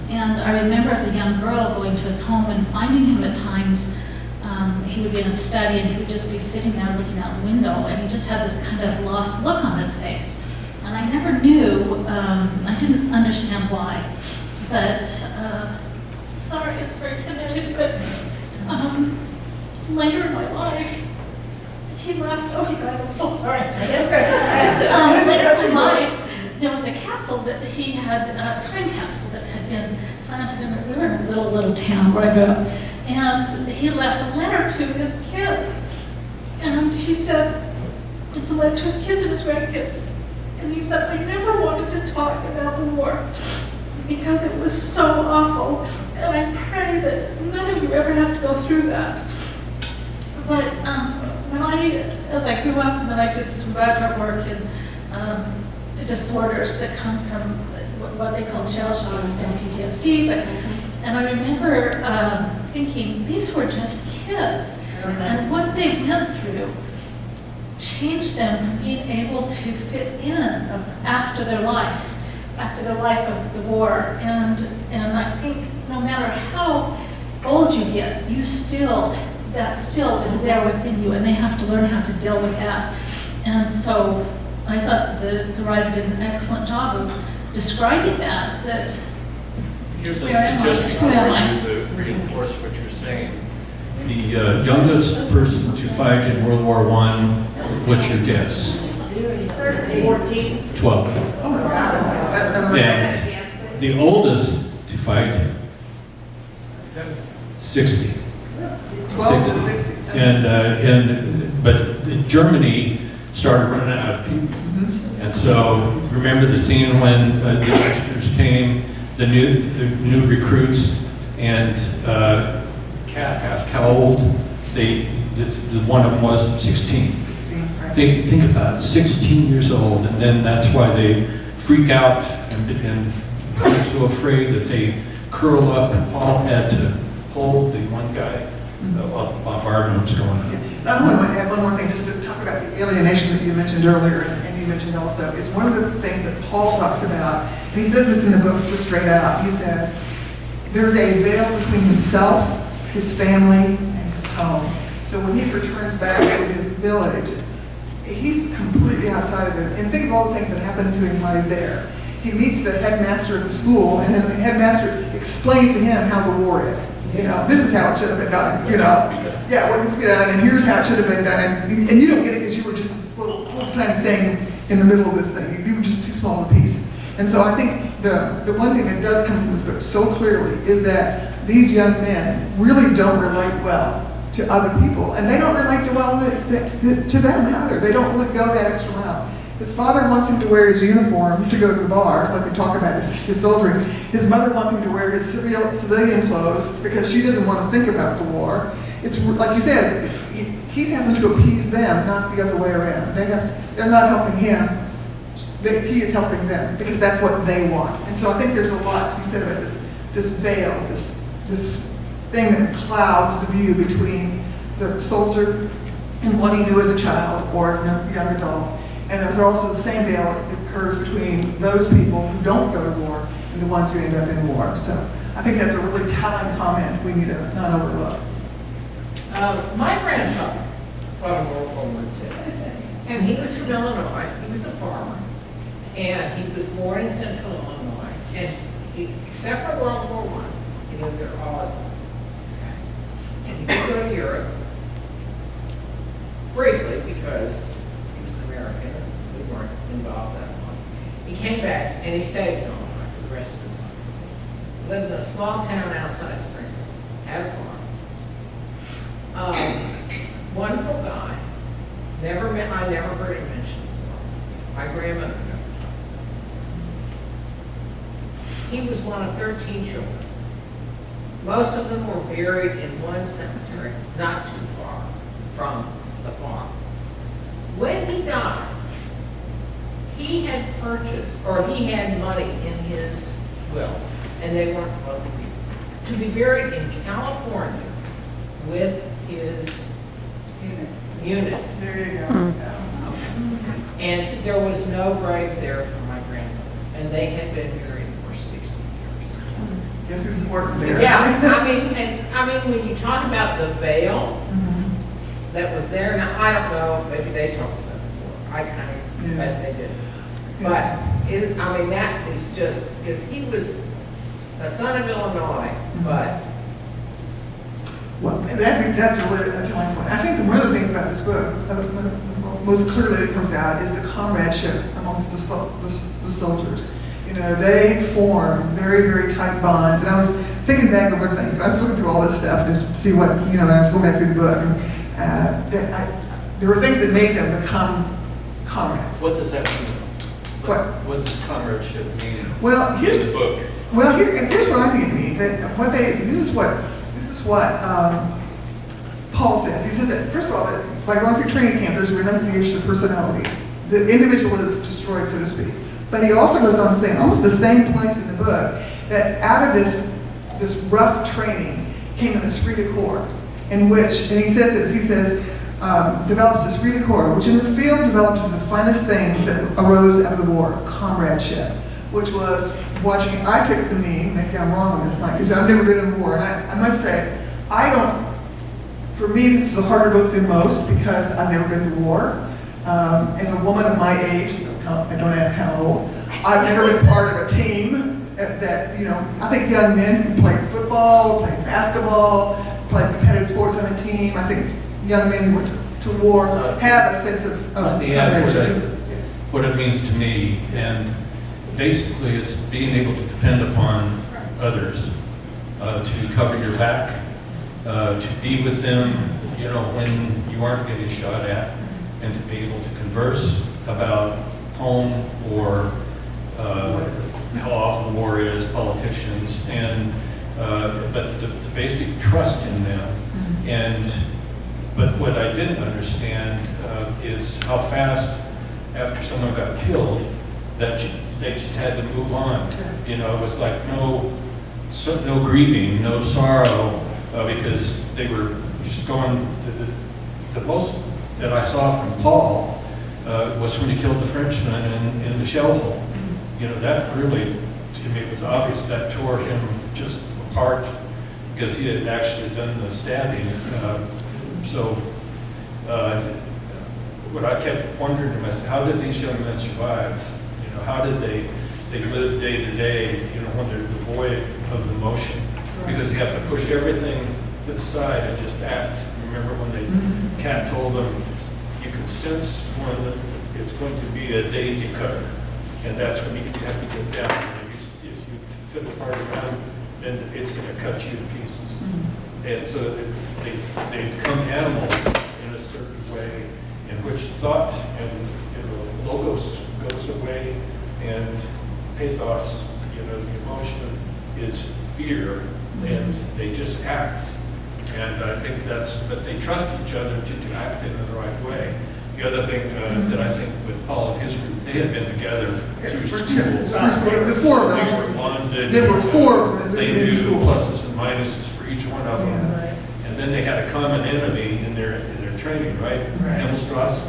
and I remember as a young girl going to his home and finding him at times. He would be in a study and he would just be sitting there looking out the window, and he just had this kind of lost look on his face, and I never knew. I didn't understand why, but. Sorry, it's very tentative, but later in my life, he left. Oh, you guys, I'm so sorry. Later in my life, there was a capsule that he had, a time capsule that had been planted in we were in a little town where I grew up, and he left a letter to his kids, and he said, the letter to his kids and his grandkids, and he said, "I never wanted to talk about the war because it was so awful, and I pray that none of you ever have to go through that." But as I grew up, and then I did some graduate work in the disorders that come from what they call shell shock and PTSD, And I remember thinking, these were just kids. And what they went through changed them from being able to fit in after their life of the war. And I think no matter how old you get, that still is there within you, and they have to learn how to deal with that. And so I thought the writer did an excellent job of describing that Here's a where am I? statistic for Who am you to reinforce what you're saying. The youngest person to fight in World War I, what's your guess? 14. 12. Oh my God. And the oldest to fight, 60. 12 to 60. But Germany started running out of people. And so, remember the scene when the youngsters came, the new recruits, and Kat asked how old the one of them was, 16. 16, right. Think about it, 16 years old, and then that's why they freak out and are so afraid that they curl up, and Paul had to hold the one guy while bombardment was going on. I want to add one more thing, just to talk about the alienation that you mentioned earlier, and you mentioned also, is one of the things that Paul talks about, and he says this in the book just straight out. He says, there's a veil between himself, his family, and his home. So when he returns back to his village, he's completely outside of it. And think of all the things that happened to him while he's there. He meets the headmaster of the school, and then the headmaster explains to him how the war is. You know, this is how it should have been done, you know. Yeah, what needs to be done, and here's how it should have been done. And you don't get it because you were just this little tiny thing in the middle of this thing. You were just too small a piece. And so I think the one thing that does come from this book so clearly is that these young men really don't relate well to other people, and they don't relate well to them either. They don't really go that extra mile. His father wants him to wear his uniform to go to the bars, like they talk about his soldiering. His mother wants him to wear his civilian clothes because she doesn't want to think about the war. It's like you said, he's having to appease them, not the other way around. They're not helping him. He is helping them because that's what they want. And so I think there's a lot to be said about this veil, this thing that clouds the view between the soldier and what he knew as a child or as a young adult. And there's also the same veil that occurs between those people who don't go to war and the ones who end up in war. So I think that's a really telling comment we need to not overlook. My grandfather fought in World War II, and he was from Illinois. He was a farmer, and he was born in Central Illinois. And except for World War I, he lived there all his life. Okay. And he did go to Europe briefly because he was an American. We weren't involved that long. He came back and he stayed in Illinois for the rest of his life. He lived in a small town outside Springfield, had a farm. Wonderful guy. I never heard him mentioned before. My grandmother never told me. He was one of 13 children. Most of them were buried in one cemetery, not too far from the farm. When he died, he had purchased, or he had money in his will, and they weren't both to be buried in California with his unit. There you go. And there was no grave there for my grandmother, and they had been buried for 60 years. Guess who's important there? Yeah, I mean, when you talk about the veil that was there, now I don't know, maybe they talked about it before. I kind of bet they did. But that is just because he was a son of Illinois, but. Well, that's really a telling point. I think one of the things about this book, most clearly that comes out, is the comradeship amongst the soldiers. You know, they form very, very tight bonds. And I was thinking back over things. I was looking through all this stuff just to see what, and I was going back through the book. And there were things that made them become comrades. What does that mean? What does comradeship mean? Well, here's in the book. Well, here's what I think it means. This is what Paul says. He says that, first of all, that by going through training camp, there's a renunciation of personality. The individual is destroyed, so to speak. But he also goes on to say, in almost the same place in the book, that out of this this rough training came in esprit de corps, in which, and he says this, he says, develops esprit de corps, which in the field developed into the finest things that arose out of the war, comradeship, which was watching, I took the knee, maybe I'm wrong on this, Mike, because I've never been in war, and I must say, for me, this is a harder book than most because I've never been to war. As a woman of my age, I don't ask how old, I've never been part of a team that, you know, I think young men who played football, played basketball, played competitive sports on a team, I think young men who went to war have a sense of Let me add comradeship. what it means to me, and basically it's being able to depend upon others to cover your back, to be with them, you know, when you aren't getting shot at, and to be able to converse about home or how awful war is, politicians, and but the basic trust in them. And but what I didn't understand is how fast after someone got killed that they just had to move on. Yes. You know, it was like no grieving, no sorrow, because they were just going. The most that I saw from Paul was when he killed the Frenchman in the shell hole. You know, that really, to me, it was obvious that tore him just apart because he had actually done the stabbing. What I kept wondering to myself, how did these young men survive? You know, how did they live day to day, you know, when they're devoid of emotion? Because you have to push everything to the side and just act. Remember when Cat told them, you can sense when it's going to be a daisy cutter, and that's when you have to get down. If you fiddle far around, then it's going to cut you to pieces. And so they become animals in a certain way, in which thought and logos goes away, and pathos, you know, the emotion is fear, and they just act. And I think but they trust each other to act in the right way. The other thing that I think with Paul and his group, they had been together through school. The four of them. They were bonded. There were four of them They in knew the school. pluses and minuses for each one of them. Yeah. And then they had a common enemy in their training, right? Hemmelstrasse.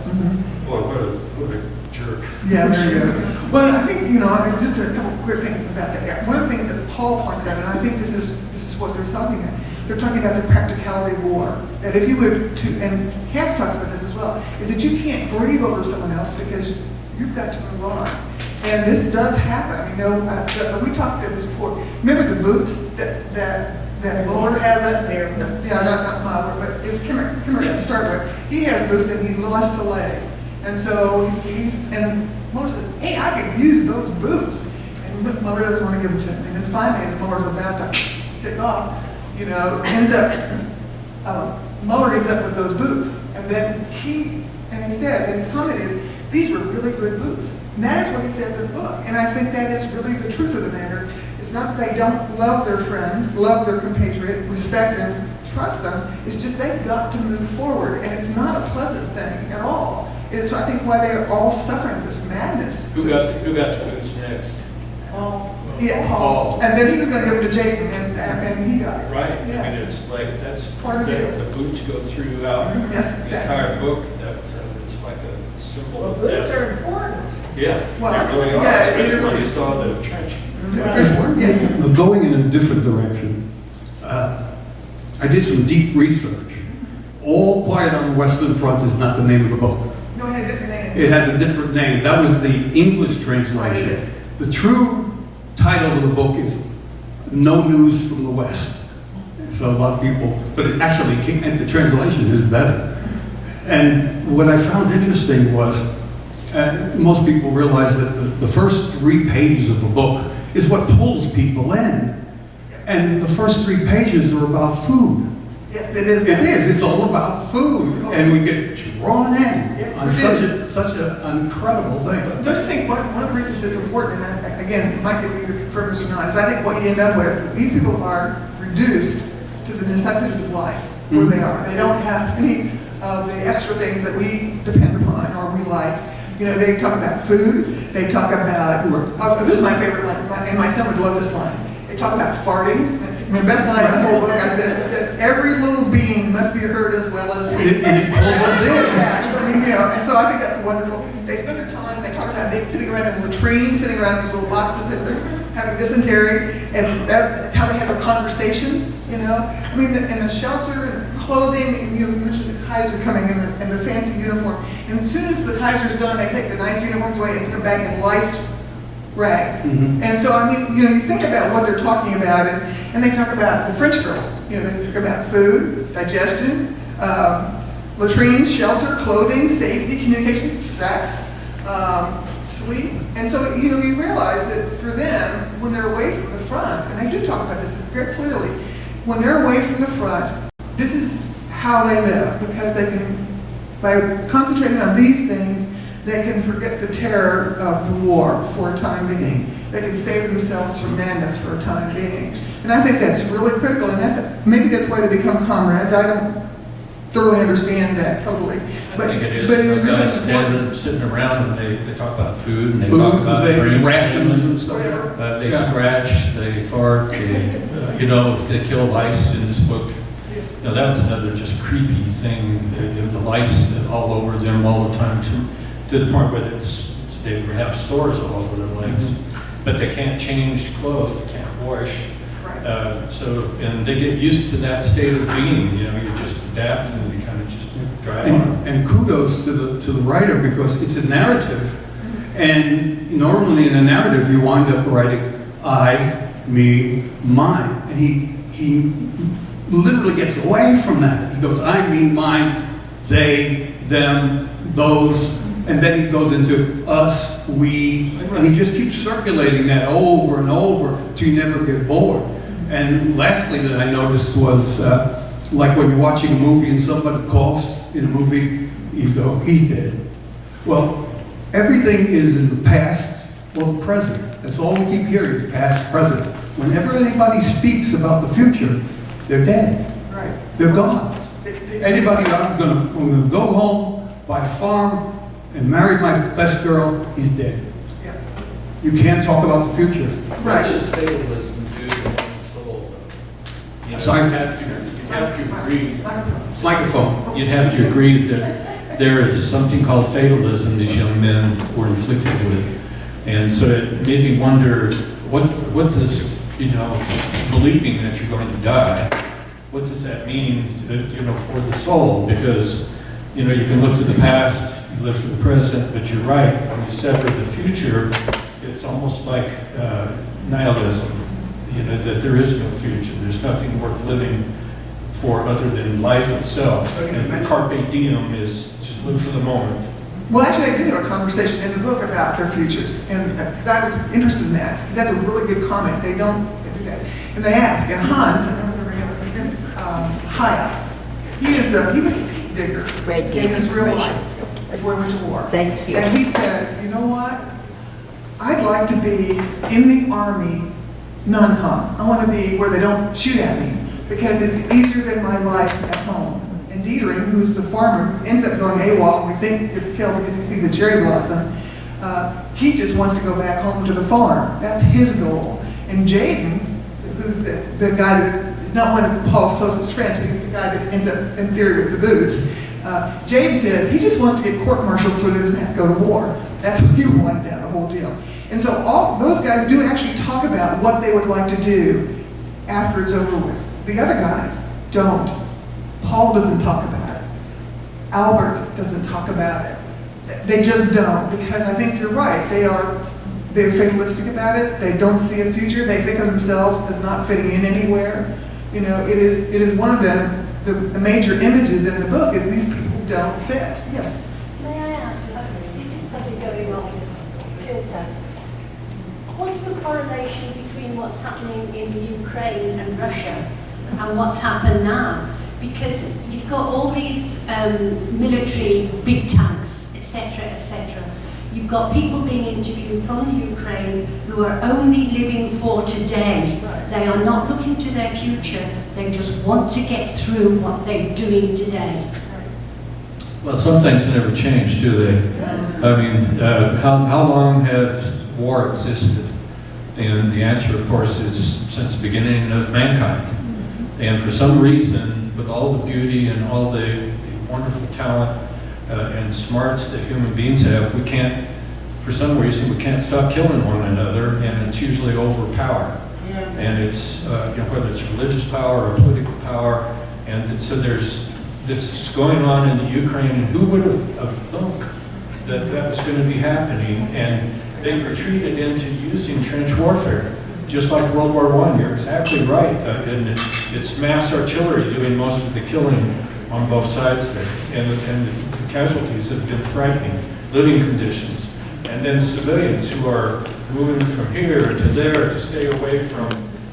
Boy, what a jerk. Yeah, there he goes. Well, I think, you know, just a couple quick things about that. Yeah, one of the things that Paul points out, and I think this is what they're talking about. They're talking about the practicality of war. That if you would, and Cass talks about this as well, is that you can't grieve over someone else because you've got to move on. And this does happen. You know, we talked about this before. Remember the boots that Mueller has? Not Mueller, but it's Kimmer to start with. He has boots and he lost a leg. And so and Mueller says, hey, I could use those boots. And Mueller doesn't want to give them to him. And then finally, as Mueller's about to kick off, you know, Mueller ends up with those boots. And then he says, and his comment is, these were really good boots. And that is what he says in the book. And I think that is really the truth of the matter. It's not that they don't love their friend, love their compatriot, respect them, trust them. It's just they've got to move forward. And it's not a pleasant thing at all. It's, I think, why they are all suffering this madness. Who got the boots next? Yeah, Paul. And then he was going to give them to Jaden, and he died. Right. Yes. I mean, it's like that's Part of it. the boots go throughout Yes, the that- entire book. That it's like a symbol Well, of boots death. are important. Yeah. Well, They really are, yeah, it especially when really- you saw the trench. Yes. Going in a different direction, I did some deep research. All Quiet on the Western Front is not the name of the book. No, it had a different name. It has a different name. That was the English translation. The true title of the book is No News from the West. So a lot of people, but it actually, and the translation is better. And what I found interesting was, most people realize that the first 3 pages of a book is what pulls people in. And the first 3 pages are about food. Yes, it is. It is. It's all about food, and we get drawn in Yes, on we such an incredible thing. Don't you think one of the reasons it's important, and again, Mike, if you confirm this or not, is I think what you end up with is that these people are reduced to the necessities of life, where they are. They don't have any of the extra things that we depend upon or we like. You know, they talk about food. They talk about, this is my favorite line, and my son would love this line. They talk about farting. I mean, best line in the whole book, it says, every little being must be heard as well as seen. And it pulls us in. Yeah, so, I mean, you know, and so I think that's wonderful. They spend their time, they talk about sitting around in latrines, sitting around in these little boxes as they're having dysentery, that's how they have their conversations, you know? I mean, in the shelter and clothing, and you mentioned the Kaiser coming in the fancy uniform, and as soon as the Kaiser's done, they take the nice uniforms away and put them back in lice rags. And so, I mean, you know, you think about what they're talking about, and they talk about the French girls, you know, they talk about food, digestion, latrines, shelter, clothing, safety, communication, sex, sleep. And so, you know, you realize that for them, when they're away from the front, and I do talk about this very clearly, when they're away from the front, this is how they live, because they can, by concentrating on these things, they can forget the terror of the war for a time being. They can save themselves from madness for a time being. And I think that's really critical, and maybe that's why they become comrades. I don't thoroughly understand that totally. I think it is. But Those really guys important. sitting around and they talk about food and they Food, talk about they drinks. rations and stuff. They Yeah. scratch, they fart, they, you know, if they kill lice in this book. You know, that was another just creepy thing. The lice all over them all the time to the point where they have sores all over their legs. But they can't change clothes, they can't wash. And they get used to that state of being, you know, you just adapt and you kind of just drive on. And kudos to the writer, because it's a narrative. And normally in a narrative, you wind up writing I, me, mine. And he literally gets away from that. He goes, I, me, mine, they, them, those, and then he goes into us, we, and he just keeps circulating that over and over till you never get bored. And lastly that I noticed was, like when you're watching a movie and somebody coughs in a movie, you go, he's dead. Well, everything is in the past or the present. That's all we keep hearing, is past, present. Whenever anybody speaks about the future, they're dead. Right. They're gone. Anybody, I'm gonna go home, buy a farm, and marry my best girl, he's dead. Yeah. You can't talk about the future. Right. What does fatalism do to one's soul, though? You know, Sorry? you have to agree. Microphone. You'd have to agree that there is something called fatalism these young men were inflicted with. And so it made me wonder, what does, you know, believing that you're going to die, what does that mean, you know, for the soul? Because, you know, you can look to the past, you live for the present, but you're right, when you sever the future, it's almost like nihilism, you know, that there is no future, there's nothing worth living for other than life itself. And the carpe diem is just live for the moment. Well, actually, I did have a conversation in the book about their futures, and I was interested in that, because that's a really good comment. They do that. And they ask, and Hans, I don't remember his name, Hyatt, he was a peat digger in his real life before he went to war. Thank you. And he says, you know what? I'd like to be in the Army non-com. I want to be where they don't shoot at me, because it's easier than my life at home. And Dietering, who's the farmer, ends up going AWOL. We think it's killed because he sees a cherry blossom. He just wants to go back home to the farm. That's his goal. And Jaden, who's the guy that is not one of Paul's closest friends, but he's the guy that ends up in theory with the boots. Jaden says he just wants to get court-martialed so he doesn't have to go to war. That's what he wanted down the whole deal. And so all those guys do actually talk about what they would like to do after it's over with. The other guys don't. Paul doesn't talk about it. Albert doesn't talk about it. They just don't, because I think you're right. They're fatalistic about it. They don't see a future. They think of themselves as not fitting in anywhere. You know, it is one of the major images in the book is these people don't fit. Yes. May I ask, this is probably going off kilter. What's the correlation between what's happening in Ukraine and Russia and what's happened now? Because you've got all these military big tanks, etc., etc. You've got people being interviewed from the Ukraine who are only living for today. They are not looking to their future. They just want to get through what they're doing today. Well, some things never change, do they? I mean, how long has war existed? And the answer, of course, is since the beginning of mankind. And for some reason, with all the beauty and all the wonderful talent and smarts that human beings have, we can't, for some reason, we can't stop killing one another, and it's usually over power. And it's, whether it's religious power or political power, and so there's this going on in the Ukraine, and who would have thunk that that was going to be happening? And they've retreated into using trench warfare, just like World War I. You're exactly right. And it's mass artillery doing most of the killing on both sides there. And the casualties have been frightening, living conditions. And then the civilians who are moving from here to there to stay away from,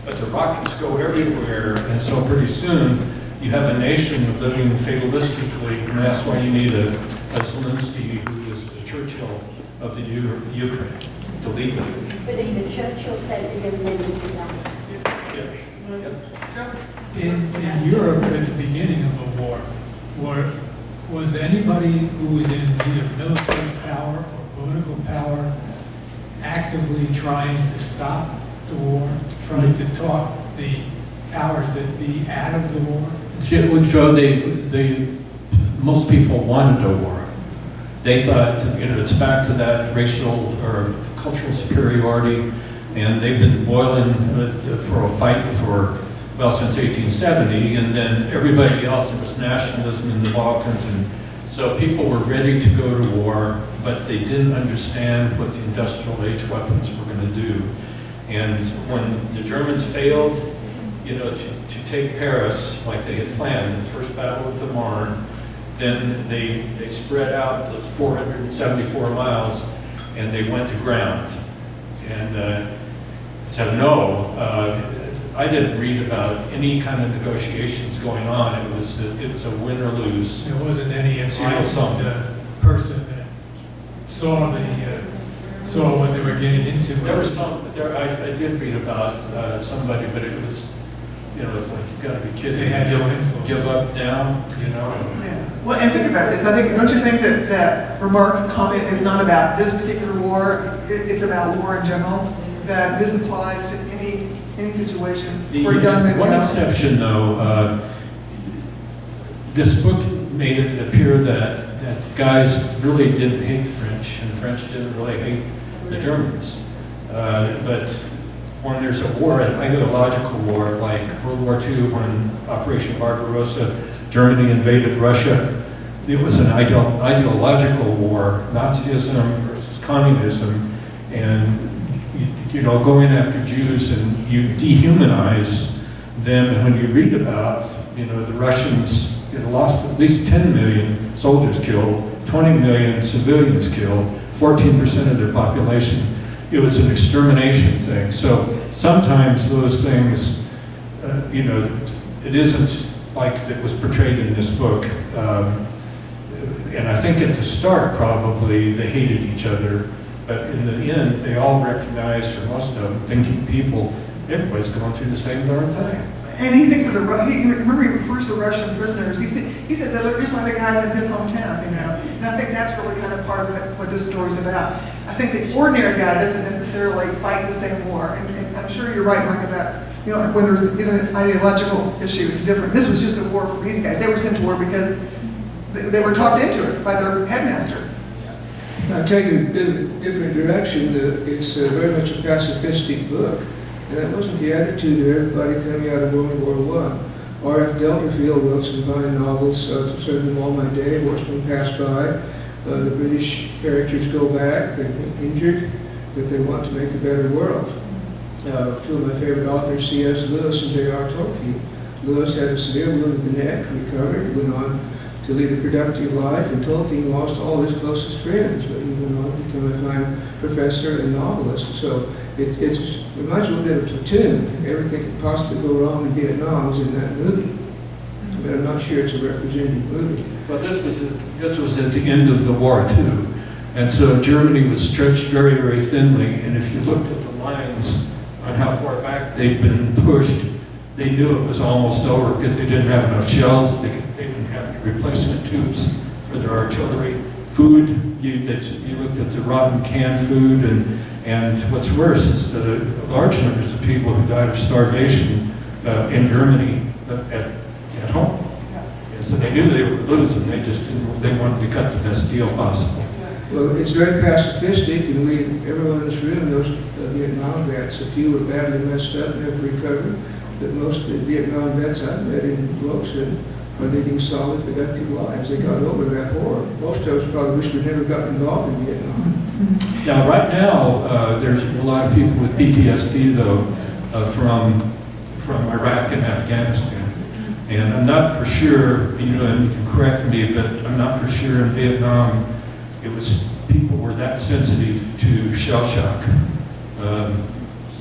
but the rockets go everywhere. And so pretty soon you have a nation living fatalistically, and that's why you need a Zelensky who is the Churchill of the Ukraine to lead them. But even Churchill said they're going to need to die. In Europe at the beginning of the war, was anybody who was in either military power or political power actively trying to stop the war, trying to talk the powers that be out of the war? Joe, most people wanted a war. They thought, it's back to that racial or cultural superiority, and they've been boiling for a fight since 1870, and then everybody else, there was nationalism in the Balkans, and so people were ready to go to war, but they didn't understand what the industrial age weapons were going to do. And when the Germans failed, to take Paris like they had planned, the first battle of the Marne, then they spread out the 474 miles and they went to ground. And said no. I didn't read about any kind of negotiations going on. It was a win or lose. There wasn't any enlightened person that saw what they were getting into. There was I did read about somebody, but it was, it's like, you've got to be kidding. They had no influence. Give up now, Yeah. Well, and think about this. I think, don't you think that Remarque's comment is not about this particular war, it's about war in general? That this applies to any situation where young men one go. exception, though, this book made it appear that guys really didn't hate the French, and the French didn't really hate the Germans. But when there's a war, an ideological war, like World War II, when Operation Barbarossa, Germany invaded Russia, it was an ideological war, Nazism versus communism, and going after Jews, and you dehumanize them. And when you read about, the Russians, lost at least 10 million soldiers killed, 20 million civilians killed, 14% of their population. It was an extermination thing. So sometimes those things, it isn't like that was portrayed in this book. And I think at the start, probably, they hated each other. But in the end, they all recognized, or most of them, thinking people, everybody's going through the same darn thing. And he thinks of remember he refers to the Russian prisoners. He says they look just like the guys in his hometown, And I think that's really kind of part of what this story's about. I think the ordinary guy doesn't necessarily fight the same war. And I'm sure you're right, Mark, about, when there's an ideological issue, it's different. This was just a war for these guys. They were sent to war because they were talked into it by their headmaster. Now, taking a bit of a different direction, it's very much a pacifistic book. And that wasn't the attitude of everybody coming out of World War I. R.F. Delmerfield wrote some fine novels, To Serve Them All My Day, Horsemen Pass By. The British characters go back, they've been injured, but they want to make a better world. Two of my favorite authors, C.S. Lewis and J.R. Tolkien. Lewis had a severe wound in the neck, recovered, went on to lead a productive life, and Tolkien lost all his closest friends, but he went on to become a fine professor and novelist. So it reminds me a little bit of Platoon. Everything could possibly go wrong in Vietnam was in that movie. But I'm not sure it's a representative movie. Well, this was at the end of the war, too. And so Germany was stretched very, very thinly, and if you looked at the lines on how far back they'd been pushed, they knew it was almost over because they didn't have enough shells. They didn't have replacement tubes for their artillery, food, you looked at the rotten canned food, and what's worse is the large numbers of people who died of starvation in Germany at home. And so they knew they were losing, they wanted to cut the best deal possible. Well, it's very pacifistic, and everyone in this room knows Vietnam vets. A few were badly messed up, never recovered, but most of the Vietnam vets I've met in Wilkeston are leading solid, productive lives. They got over that horror. Most of us probably wish we'd never gotten involved in Vietnam. Now, right now, there's a lot of people with PTSD, though, from Iraq and Afghanistan. And I'm not for sure, and you can correct me, but I'm not for sure in Vietnam, people were that sensitive to shell shock.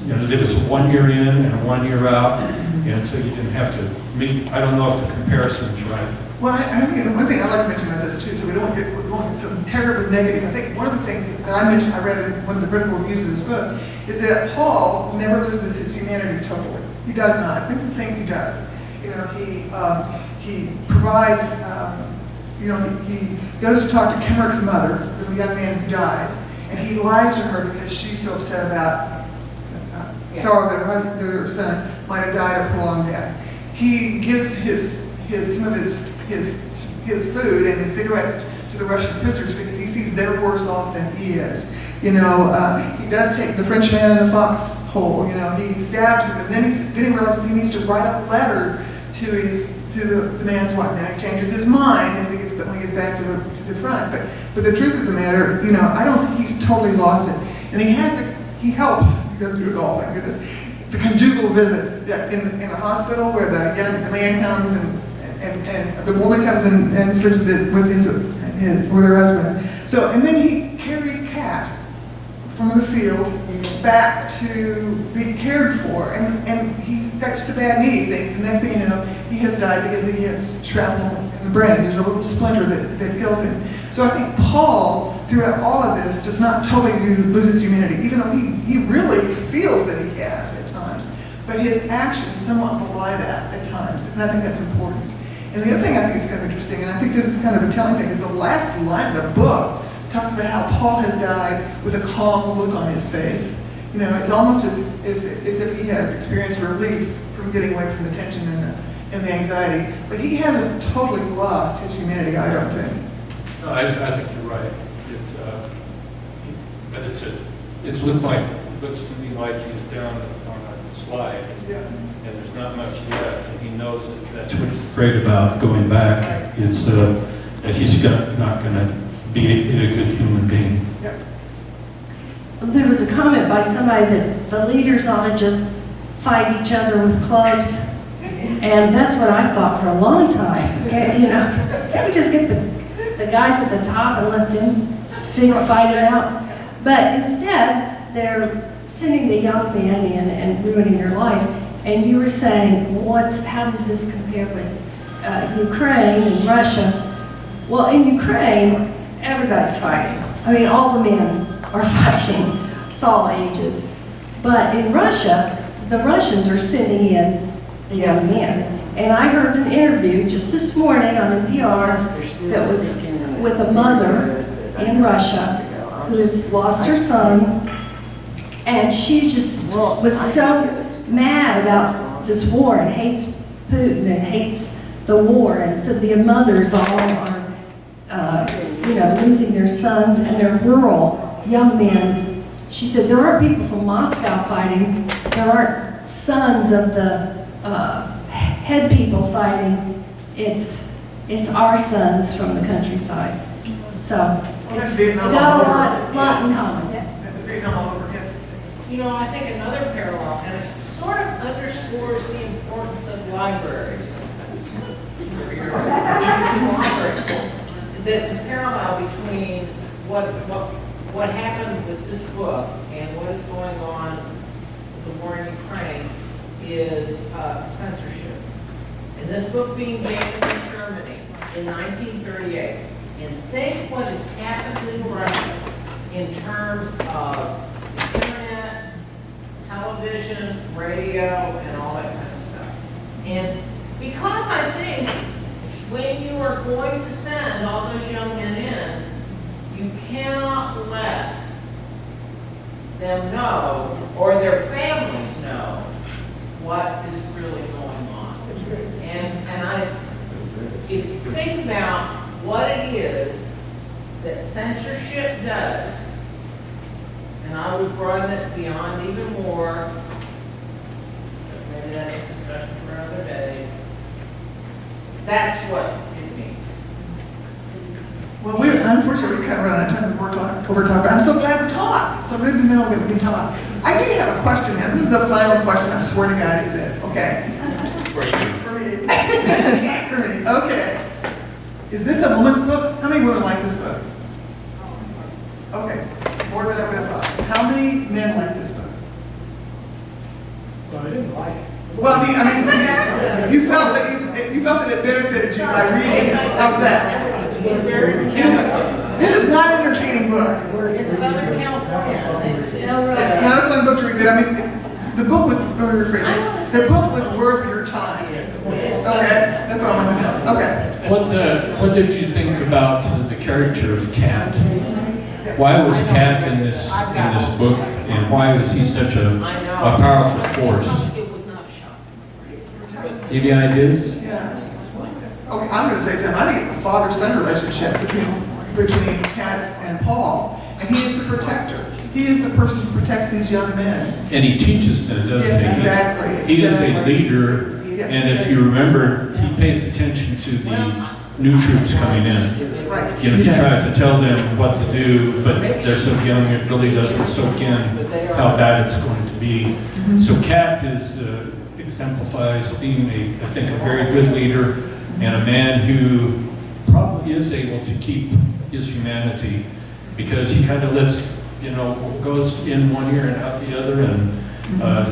There was a 1 year in and a 1 year out, and so you didn't have to meet. I don't know if the comparison's right. Well, I think one thing I'd like to mention about this too, so we don't get so terribly negative. I think one of the things that I mentioned, I read in one of the critical reviews of this book, is that Paul never loses his humanity totally. He does not. I think the things he does, he provides. He goes to talk to Kenrick's mother, the young man who dies, and he lies to her because she's so upset about sorrow that her son might have died a prolonged death. He gives some of his food and his cigarettes to the Russian prisoners because he sees they're worse off than he is. He does take the French man in the foxhole. He stabs him, and then he realizes he needs to write a letter to the man's wife. Now he changes his mind when he gets back to the front. But the truth of the matter, I don't think he's totally lost it. And he helps. He doesn't do it all, thank goodness. The conjugal visits in the hospital where the man comes and the woman comes and sleeps with her husband. So, and then he carries Kat from the field back to be cared for, and he's got just a bad knee, he thinks. The next thing you know, he has died because he has shrapnel in the brain. There's a little splinter that kills him. So I think Paul, throughout all of this, does not totally lose his humanity, even though he really feels that he has at times. But his actions somewhat belie that at times, and I think that's important. And the other thing I think is kind of interesting, and I think this is kind of a telling thing, is the last line of the book talks about how Paul has died with a calm look on his face. It's almost as if he has experienced relief from getting away from the tension and the anxiety. But he hasn't totally lost his humanity, I don't think. No, I think you're right. But it looks to me like he's down on a slide, Yeah. and there's not much left, and he knows that's what he's afraid about going back, is that he's not going to be a good human being. Yep. There was a comment by somebody that the leaders ought to just fight each other with clubs, and that's what I thought for a long time. Can't we just get the guys at the top and let them fight it out? But instead, they're sending the young man in and ruining their life. And you were saying, how does this compare with Ukraine and Russia? Well, in Ukraine, everybody's fighting. I mean, all the men are fighting. It's all ages. But in Russia, the Russians are sending in the young men. And I heard an interview just this morning on NPR that was with a mother in Russia who has lost her son. And she just was so mad about this war and hates Putin and hates the war. And so the mothers all are, losing their sons and their rural young men. She said, there aren't people from Moscow fighting. There aren't sons of the head people fighting. It's our sons from the countryside. So we got a lot in common. I think another parallel, and it sort of underscores the importance of libraries. There's a parallel between what happened with this book and what is going on with the war in Ukraine is censorship. And this book being banned in Germany in 1938, and think what has happened in Russia in terms of the internet, television, radio, and all that kind of stuff. And because I think when you are going to send all those young men in, them know, or their families know, what is really going on. If you think about what it is that censorship does, and I would broaden it beyond even more, but maybe that's a discussion for another day, that's what it means. Well, unfortunately, we kind of run out of time before over time, but I'm so glad we talked. So good to know that we can talk. I do have a question now. This is the final question. I swear to God it's it. Okay. For me. For me. Okay. Is this a woman's book? How many women like this book? Okay. More than I would have thought. How many men like this book? Well, I didn't like it. Well, I mean, you felt that it benefited you by reading it. How's that? This is not an entertaining book. It's Southern California. It's Not a fun book to read, but I mean, the book was, let me rephrase it. The book was worth your time. Okay? That's what I want to know. Okay. What did you think about the character of Cat? Why was Cat in this book, and why was he such a powerful force? It was not shocking. Any ideas? Yeah. Okay, I'm going to say something. I think it's a father-son relationship between Katz and Paul, and he is the protector. He is the person who protects these young men. And he teaches them, doesn't he? Yes, exactly. He is a leader, Yes. and if you remember, he pays attention to the new troops coming in. Right. You know, he does. tries to tell them what to do, but they're so young, it really doesn't soak in how bad it's going to be. So Cat exemplifies being I think, a very good leader, and a man who probably is able to keep his humanity, because he kind of goes in one ear and out the other, and but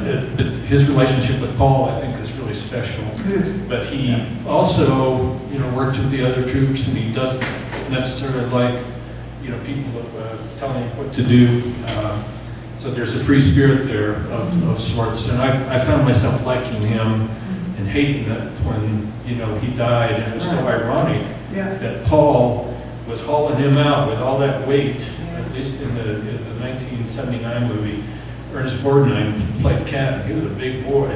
his relationship with Paul, I think, is really special. It is. But he also, worked with the other troops, and he doesn't necessarily like, people telling him what to do. So there's a free spirit there of sorts, and I found myself liking him and hating it when, he died, and it was so ironic Yes. that Paul was hauling him out with all that weight, at least in the 1979 movie. Ernest Borgnine played Cat, he was a big boy,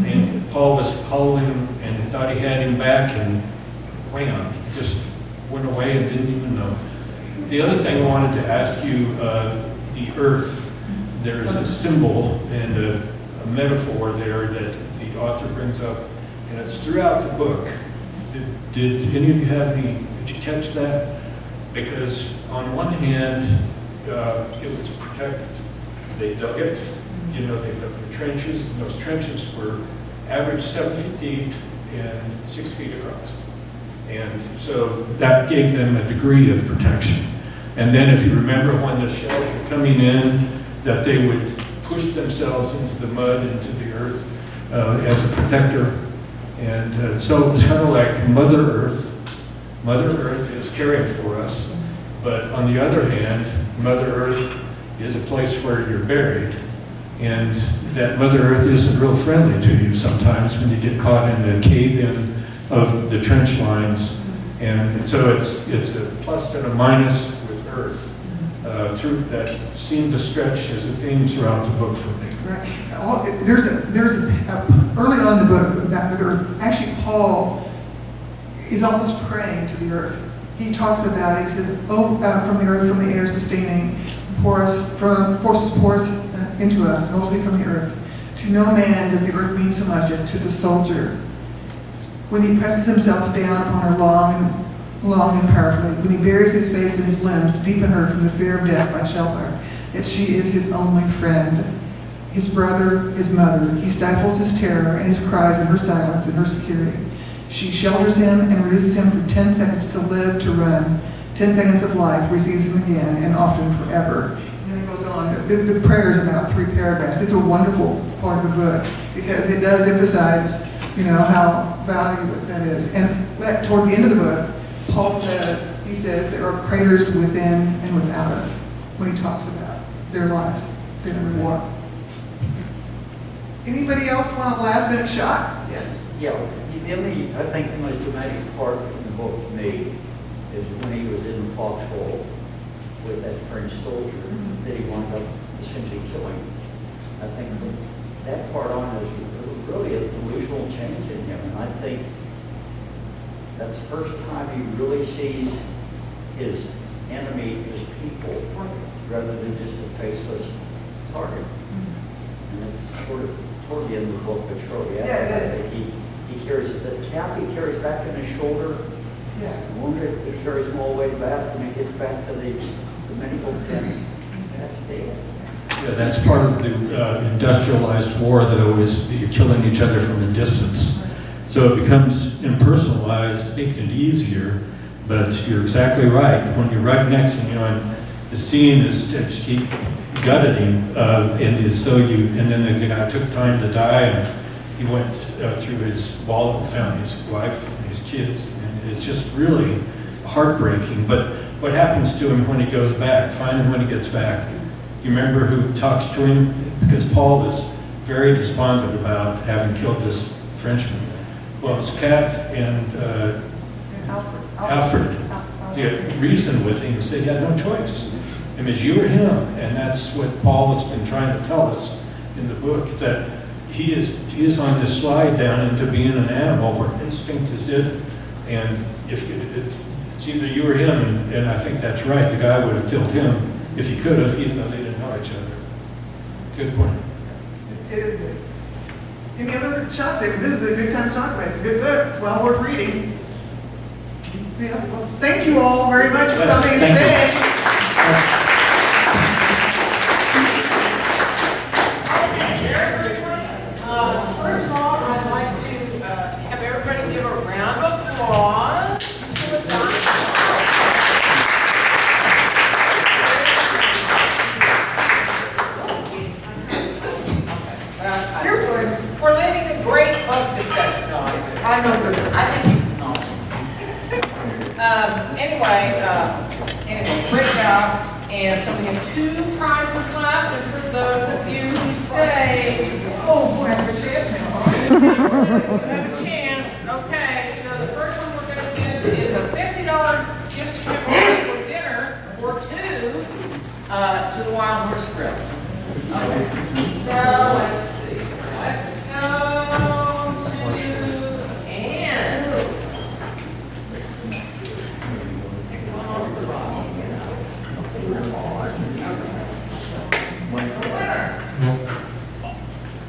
and Paul was hauling him and thought he had him back, and wham, he just went away and didn't even know. The other thing I wanted to ask you, the earth, there's a symbol and a metaphor there that the author brings up, and it's throughout the book. Did any of you did you catch that? Because on one hand, it was protected. They dug it, they dug the trenches, and those trenches were average 7 feet deep and 6 feet across. And so that gave them a degree of protection. And then if you remember when the shells were coming in, that they would push themselves into the mud, into the earth as a protector. And so it's kind of like Mother Earth. Mother Earth is caring for us. But on the other hand, Mother Earth is a place where you're buried. And that Mother Earth isn't real friendly to you sometimes when you get caught in the cave-in of the trench lines. And so it's a plus and a minus with Earth through that seemed to stretch as a theme throughout the book for me. Right. There's early on in the book about the earth. Actually, Paul is almost praying to the earth. He talks about it. He says, "Oh, from the earth, from the air, sustaining, forces pour us into us, mostly from the earth. To no man does the earth mean so much as to the soldier. When he presses himself down upon her long and powerfully, when he buries his face in his limbs, deep in her from the fear of death by shelter, yet she is his only friend, his brother, his mother. He stifles his terror and his cries in her silence and her security. She shelters him and releases him for 10 seconds to live, to run, 10 seconds of life, receives him again, and often forever." And then it goes on. The prayer is about 3 paragraphs. It's a wonderful part of the book because it does emphasize, how valuable that is. And toward the end of the book, Paul says there are craters within and without us when he talks about their lives, their reward. Anybody else want a last minute shot? Yes. Yeah, I think the most dramatic part in the book to me is when he was in the foxhole with that French soldier that he wound up essentially killing. I think that part on is really a delusional change in him, and I think that's the first time he really sees his enemy as people rather than just a faceless target. And it's sort of toward the end of the book, but shortly after that, he carries his cap, he carries back in his shoulder. Yeah. Wounded, he carries him all the way back, and he gets back to the medical tent. That's dead. Yeah, that's part of the industrialized war, though, is that you're killing each other from a distance. So it becomes impersonalized, making it easier, but you're exactly right. When you're right next to him, and the scene is that he gutted him, and then the guy took time to die, and he went through his wallet and found his wife and his kids, and it's just really heartbreaking. But what happens to him when he goes back, finally when he gets back? You remember who talks to him? Because Paul is very despondent about having killed this Frenchman. Well, it's Kat and Alfred. They reasoned with him and said he had no choice. I mean, it's you or him, and that's what Paul has been trying to tell us in the book, that he is on this slide down into being an animal where instinct is it, and if it's either you or him, and I think that's right. The guy would have killed him if he could have, even though they didn't know each other. Good point. It is good. Any other shots? This is a good time to talk about it. It's a good book. It's well worth reading. Yes, well, thank you all very much for coming Thank you. today. First of all, I'd like to have everybody give a round of applause to the We're leading a great book discussion on. I know that. I think you can know. Anyway, great job. And so we have 2 prizes left, and for those of you who stay, Oh, boy, I have a chance now. you have a chance. Okay, so the first one we're going to give is a $50 gift certificate for dinner or 2 to the Wild Horse Grill. Okay, so let's see. Let's go to Ann. Pick one over the bottom.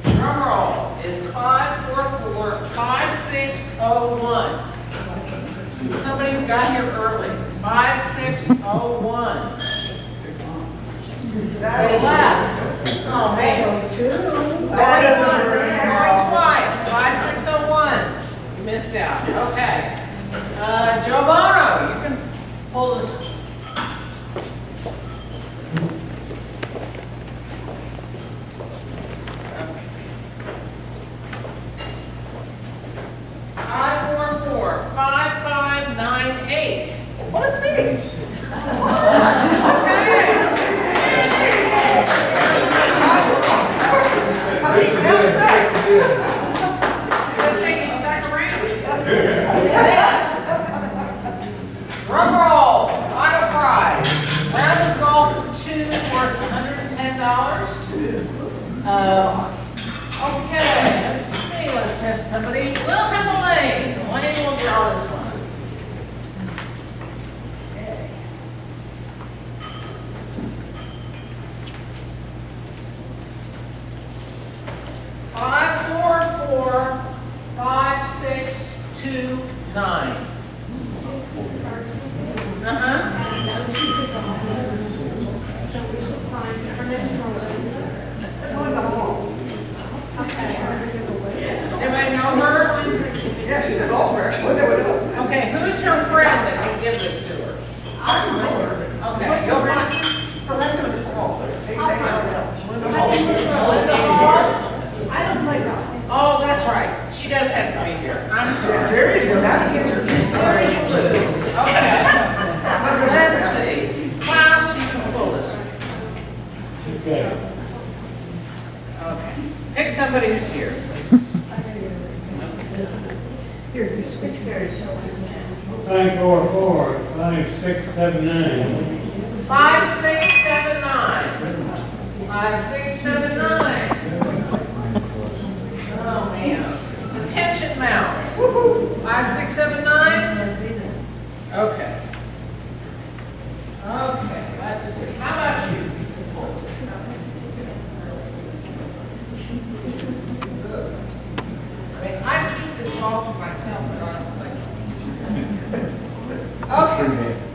Drum roll is 544-5601. This is somebody who got here early. 5601. They left. Oh, man. Twice. 5601. You missed out. Okay. Joe Bono, you can pull this. Well, that's me. Good thing you stuck around. Drum roll, auto prize. Round of golf for 2 worth $110. Okay, let's see, let's have somebody. We'll have Elaine. Elaine will draw this one. Okay. 544-5629. Does anybody know her? Yeah, she's a golfer, actually. Okay, who's her friend that can give this to her? Okay, you'll find. Linda Hall? Oh, that's right. She does have to be here. I'm sorry. There you go, now you get your. As soon as you lose. Okay. Let's see. Klaus, you can pull this one. Okay. Okay. Pick somebody who's here. Here, you switch yours. 544-5679. 5679. 5, 6, 7, 9. Oh, man. The tension mounts. 5, 6, 7, 9. Okay. Okay, let's see. How about you? I mean, I keep this all to myself, but I don't think. Okay.